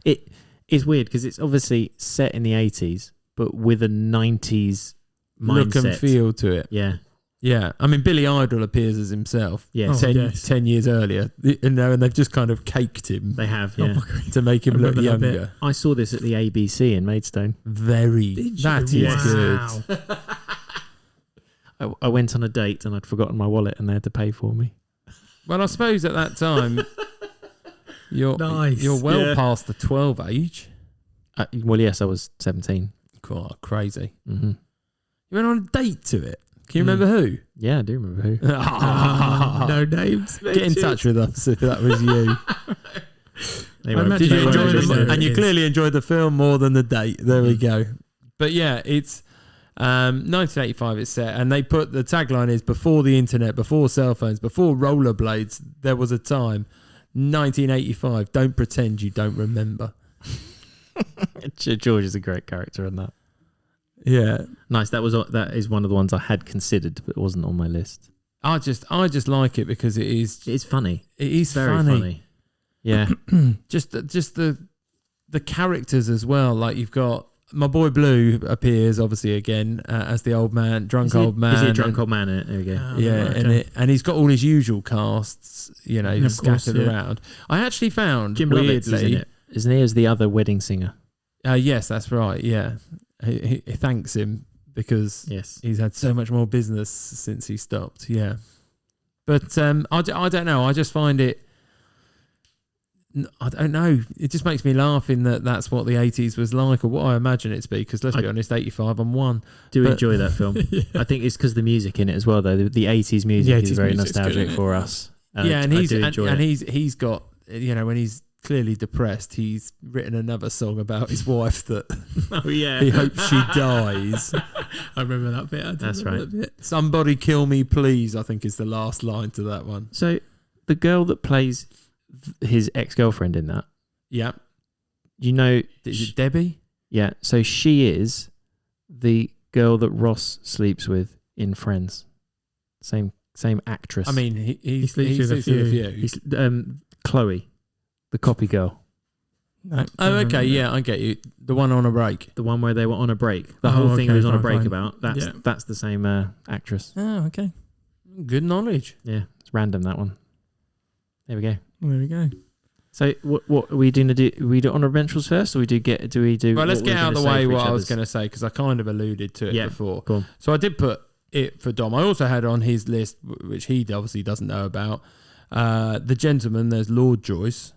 It is weird because it's obviously set in the 80s, but with a 90s mindset. Look and feel to it. Yeah. I mean, Billy Idol appears as himself 10 years earlier, and they've just kind of caked him. They have, to make him look younger. I saw this at the ABC in Maidstone. That is good. I went on a date and I'd forgotten my wallet and they had to pay for me. Well, I suppose at that time, you're well past the 12 age. Well, yes, I was 17. Cool, crazy. Mm-hmm. You went on a date to it. Can you remember who? Yeah, I do remember who. No names. Get in touch with us if that was you. Did you enjoy the and you clearly enjoyed the film more than the date. There we go. But yeah, it's 1985 it's set, and they put the tagline is before the internet, before cell phones, before rollerblades, there was a time. 1985. Don't pretend you don't remember. George is a great character in that. Yeah, nice. That is one of the ones I had considered, but it wasn't on my list. I just like it because it is. It's funny. It is very funny. Yeah, just the characters as well. Like you've got my boy Blue appears obviously again as the old man, old man. Is he a drunk old man in it? There we go. Yeah, okay. and he's got all his usual casts, scattered around. I actually found Jim weirdly, Lovett's in it, isn't he? As the other wedding singer. Yes, that's right. Yeah, he thanks him because he's had so much more business since he stopped. Yeah, but I don't know. I just find it. I don't know. It just makes me laugh in that's what the 80s was like, or what I imagine it to be. Because let's be honest, 85 I'm one. Enjoy that film. Yeah. I think it's because the music in it as well, though. The 80s music is very nostalgic for us. And he's got when he's clearly depressed, he's written another song about his wife that he hopes she dies. I remember that bit. That's right. That bit. Somebody kill me, please. I think is the last line to that one. So the girl that plays his ex-girlfriend in that, is it Debbie? Yeah, so she is the girl that Ross sleeps with in Friends. Same actress. I mean, he sleeps with a few. He's Chloe, the copy girl. No, okay, yeah, I get you. The one on a break. The one where they were on a break. The whole thing was on a break about. That's the same actress. Oh, okay. Good knowledge. Yeah, it's random, that one. There we go. There we go. So what are we doing to do? We do honourable mentions first, or do we do? Well, let's get out of the way what I was going to say because I kind of alluded to it before. Cool. So I did put it for Dom. I also had on his list, which he obviously doesn't know about, the gentleman. There's Lord Joyce.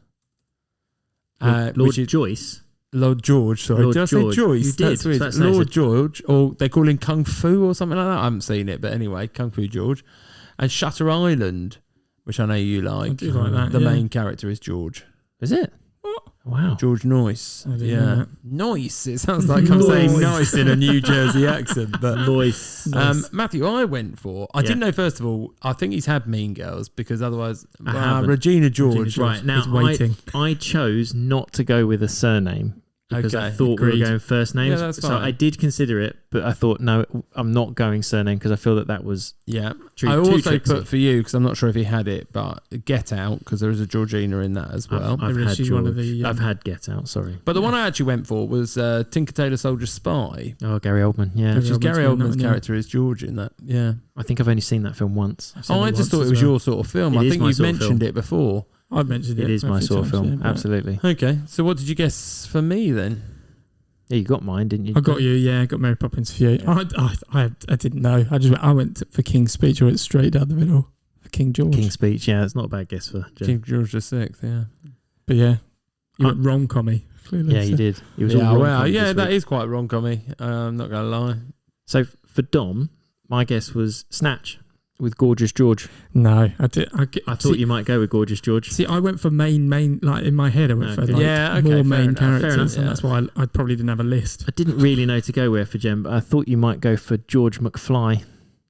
Lord Joyce. Lord George, sorry. Lord did I George. say Joyce? You did. That's Lord George, or they call him Kung Fu or something like that. I haven't seen it, but anyway, Kung Fu George. And Shutter Island, which I know you like. I do like that, the main character is George. Is it? What? Wow. George Noyce. Yeah. Noyce. It sounds like I'm saying nice in a New Jersey accent. But Noyce. Matthew, I went for... I didn't know, first of all, I think he's had Mean Girls because otherwise... I Regina George. Right, now waiting. I chose not to go with a surname because I thought we were going first names. Yeah, that's fine. So I did consider it, but I thought, no, I'm not going surname because I feel that was I too also tricksy. put for you, because I'm not sure if he had it, but Get Out, because there is a Georgina in that as well. I've had she's one of the, I've had Get Out, sorry. But the one I actually went for was Tinker Tailor Soldier Spy. Oh, Gary Oldman, yeah. Which is Gary Oldman's yeah. character is George in that, yeah. I think I've only seen that film once. I just thought it was your sort of film. I think you've mentioned it before. I've mentioned it. It is my sort of film, absolutely. Okay, so what did you guess for me then? Yeah, you got mine, didn't you? I got you. Yeah, I got Mary Poppins for you. I didn't know. I went for King's Speech. I went straight down the middle for King George. King's Speech. Yeah, it's not a bad guess for Jen. King George VI. Yeah, but yeah, you went rom-commy. Clearly, yeah, you did. It was all rom-com that is quite rom-commy. I'm not gonna lie. So for Dom, my guess was Snatch with Gorgeous George. No, I did. I thought you might go with Gorgeous George. See, I went for main. Like in my head, I went for more main characters, and that's why I probably didn't have a list. I didn't really know to go where for Jen, but I thought you might go for George McFly.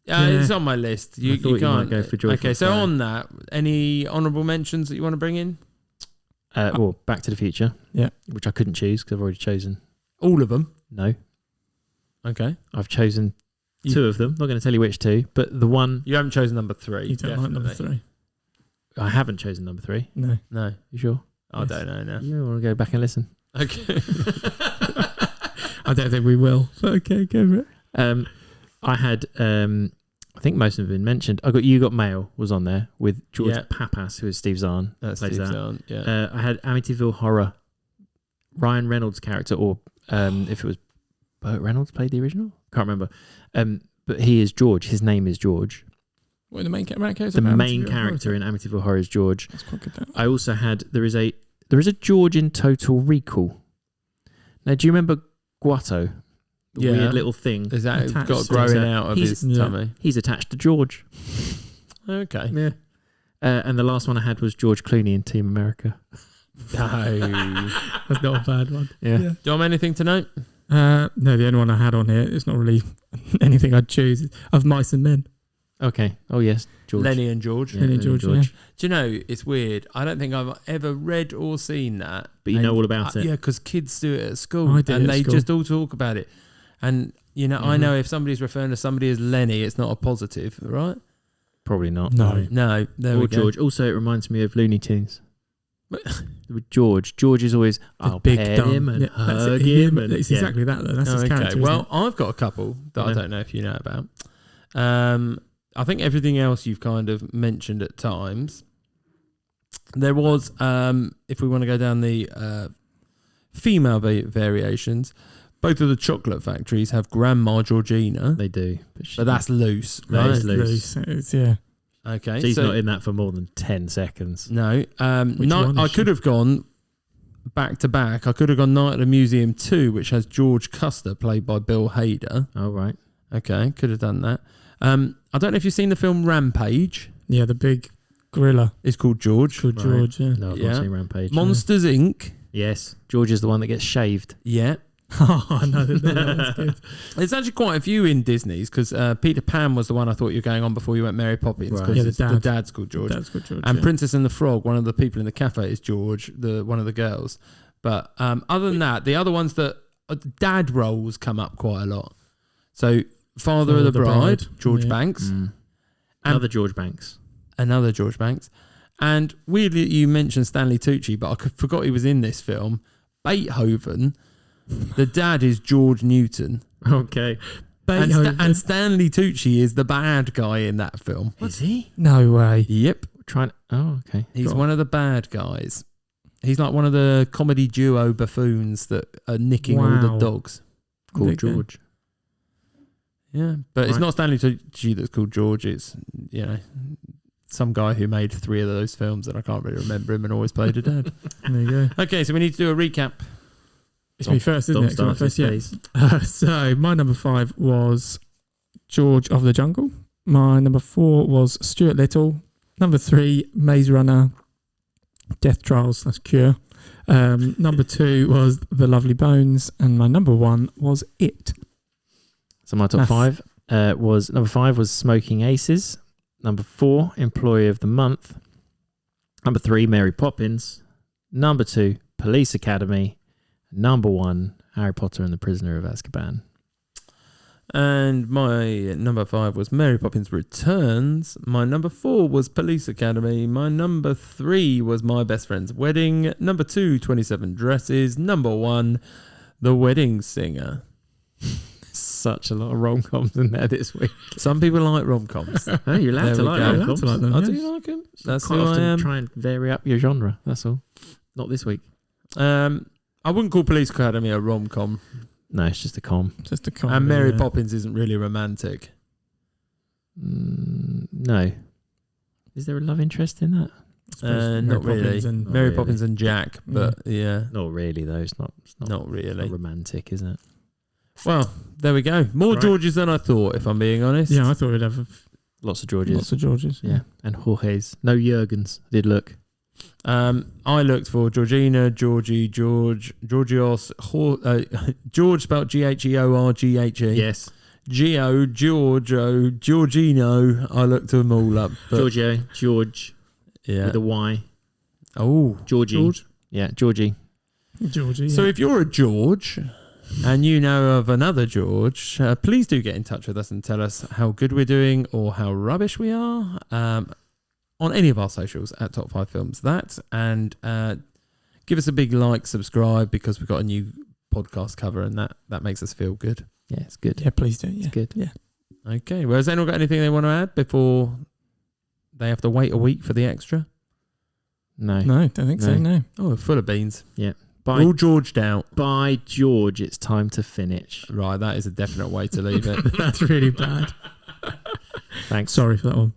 It's on my list. You can't might go for George. Okay, McFly. so on that, any honourable mentions that you want to bring in? Well, Back to the Future. Yeah, which I couldn't choose because I've already chosen all of them. No. Okay, I've chosen two of them. Not going to tell you which two, but the one you haven't chosen number 3. You don't like number 3. I haven't chosen number 3. No. You sure? I don't know now. You want to go back and listen? Okay. I don't think we will. But okay, go for it. I had. I think most of them have been mentioned. You Got Mail was on there with George Papas, who is Steve Zahn. That's Steve Zahn. Yeah. I had Amityville Horror. Ryan Reynolds' character, or if it was Burt Reynolds played the original, can't remember. But he is George. His name is George. What, the main character? The main character in Amityville Horror is George. That's quite good. I also had there is a George in Total Recall. Now, do you remember Guato? The Yeah. weird little thing. Is that Attached got to- growing out of He's- his tummy? He's attached to George. Okay. Yeah. And the last one I had was George Clooney in Team America. No. That's not a bad one. Yeah. Do you have anything to note? No, the only one I had on here, it's not really anything I'd choose. Of Mice and Men. Okay. Oh, yes. George. Lenny and George. Lenny and George, yeah. Do you know, it's weird. I don't think I've ever read or seen that. But you know all about it. Yeah, because kids do it at school. I did and at they school. just all talk about it. And, you know, I Mhm. know if somebody's referring to somebody as Lenny, it's not a positive, right? Probably not. No. No, there Or we go. George. Also, it reminds me of Looney Tunes. With George. George is always, I'll pet dumb- him and yeah, that's hug it, him. And, it's yeah. exactly that, though. That's his Okay, character. well, Isn't I've got a couple that I Yeah. don't know if you know about. I think everything else you've kind of mentioned at times. There was, if we want to go down the female variations, both of the chocolate factories have Grandma Georgina, They do. but that's loose, That right? is it? loose. It's, yeah. Okay, She's so not in that for more than 10 seconds. no, Which no, one is I she? could have gone back to back. I could have gone Night at the Museum 2, which has George Custer played by Bill Hader. Oh, right. Okay, could have done that. I don't know if you've seen the film Rampage. Yeah, the big gorilla It's called George. called Right. George, yeah. No, I've Yeah. not seen Rampage. Monsters Inc. Yes. George is the one that gets shaved. Yeah. Oh, no, that one's good. There's actually quite a few in Disney's because Peter Pan was the one I thought you were going on before you went Mary Poppins Right. because Yeah, the the dad. dad's called George. That's good, George. And yeah. Princess and the Frog, one of the people in the cafe is George, one of the girls. But other than that, the other ones that dad roles come up quite a lot. So Father of the Bride, George Yeah. Banks, Another George Banks. another George Banks. And weirdly, you mentioned Stanley Tucci, but I forgot he was in this film. Beethoven, the dad is George Newton. Okay. And, Beethoven. and Stanley Tucci is the bad guy in that film. Is he? No way. Yep. Oh, okay. He's God. one of the bad guys. He's like one of the comedy duo buffoons that are nicking all the Wow. dogs. Called Okay. George. Yeah. But it's Right. not Stanley Tucci that's called George. It's, you know, some guy who made 3 of those films and I can't really remember him and always played a dad. There you go. Okay, so we need to do a recap. It's me first, isn't it? 'Cause I'm Start first, yeah. please. So my number 5 was George of the Jungle. My number 4 was Stuart Little. Number 3, Maze Runner. Death Trials, that's Cure. Number 2 was The Lovely Bones, and my number 1 was It. So my top Math. 5 was number 5 was Smoking Aces. Number 4, Employee of the Month. Number 3, Mary Poppins. Number 2, Police Academy. Number 1, Harry Potter and the Prisoner of Azkaban. And my number 5 was Mary Poppins Returns. My number 4 was Police Academy. My number 3 was My Best Friend's Wedding. Number 2, 27 Dresses. Number 1, The Wedding Singer. Such a lot of rom-coms in there this week. Some people like rom-coms. Oh, you're allowed There to we like go. rom-coms. Allowed to like them. I yes. do like them. That's Quite who I often am. try and vary up your genre. That's all. Not this week. I wouldn't call Police Academy a rom-com. No, it's just a com. Just a comment. And Mary Poppins isn't really romantic. No. Is there a love interest in that? Not really. And Not Mary really. Poppins and Jack, but yeah, Not really, though. It's not not really. romantic, is it? Well, there we go. More Right. Georges than I thought, if I'm being honest. Yeah, I thought we'd have Lots of Georges. lots of Georges. Yeah. And Jorge's. No Jurgens. I did look. I looked for Georgina, Georgie, George, Georgios, George spelled Gheorghe. Yes. Geo, Giorgio, Georgino. I looked them all up. But Giorgio. George. yeah. With a Y. Oh. Georgie. George. Yeah, Georgie. Georgie. So yeah. if you're a George and you know of another George, please do get in touch with us and tell us how good we're doing or how rubbish we are on any of our socials at Top 5 Films That. And give us a big like, subscribe, because we've got a new podcast cover and that makes us feel good. Yeah, it's good. Yeah, please do. Yeah. It's good. Yeah. Okay. Well, has anyone got anything they want to add before they have to wait a week for the extra? No. No, don't think so. No. Oh, full of beans. We're By, all Georged out. by George, it's time to finish. Right, that is a definite way to leave it. That's really bad. Thanks. Sorry for that one.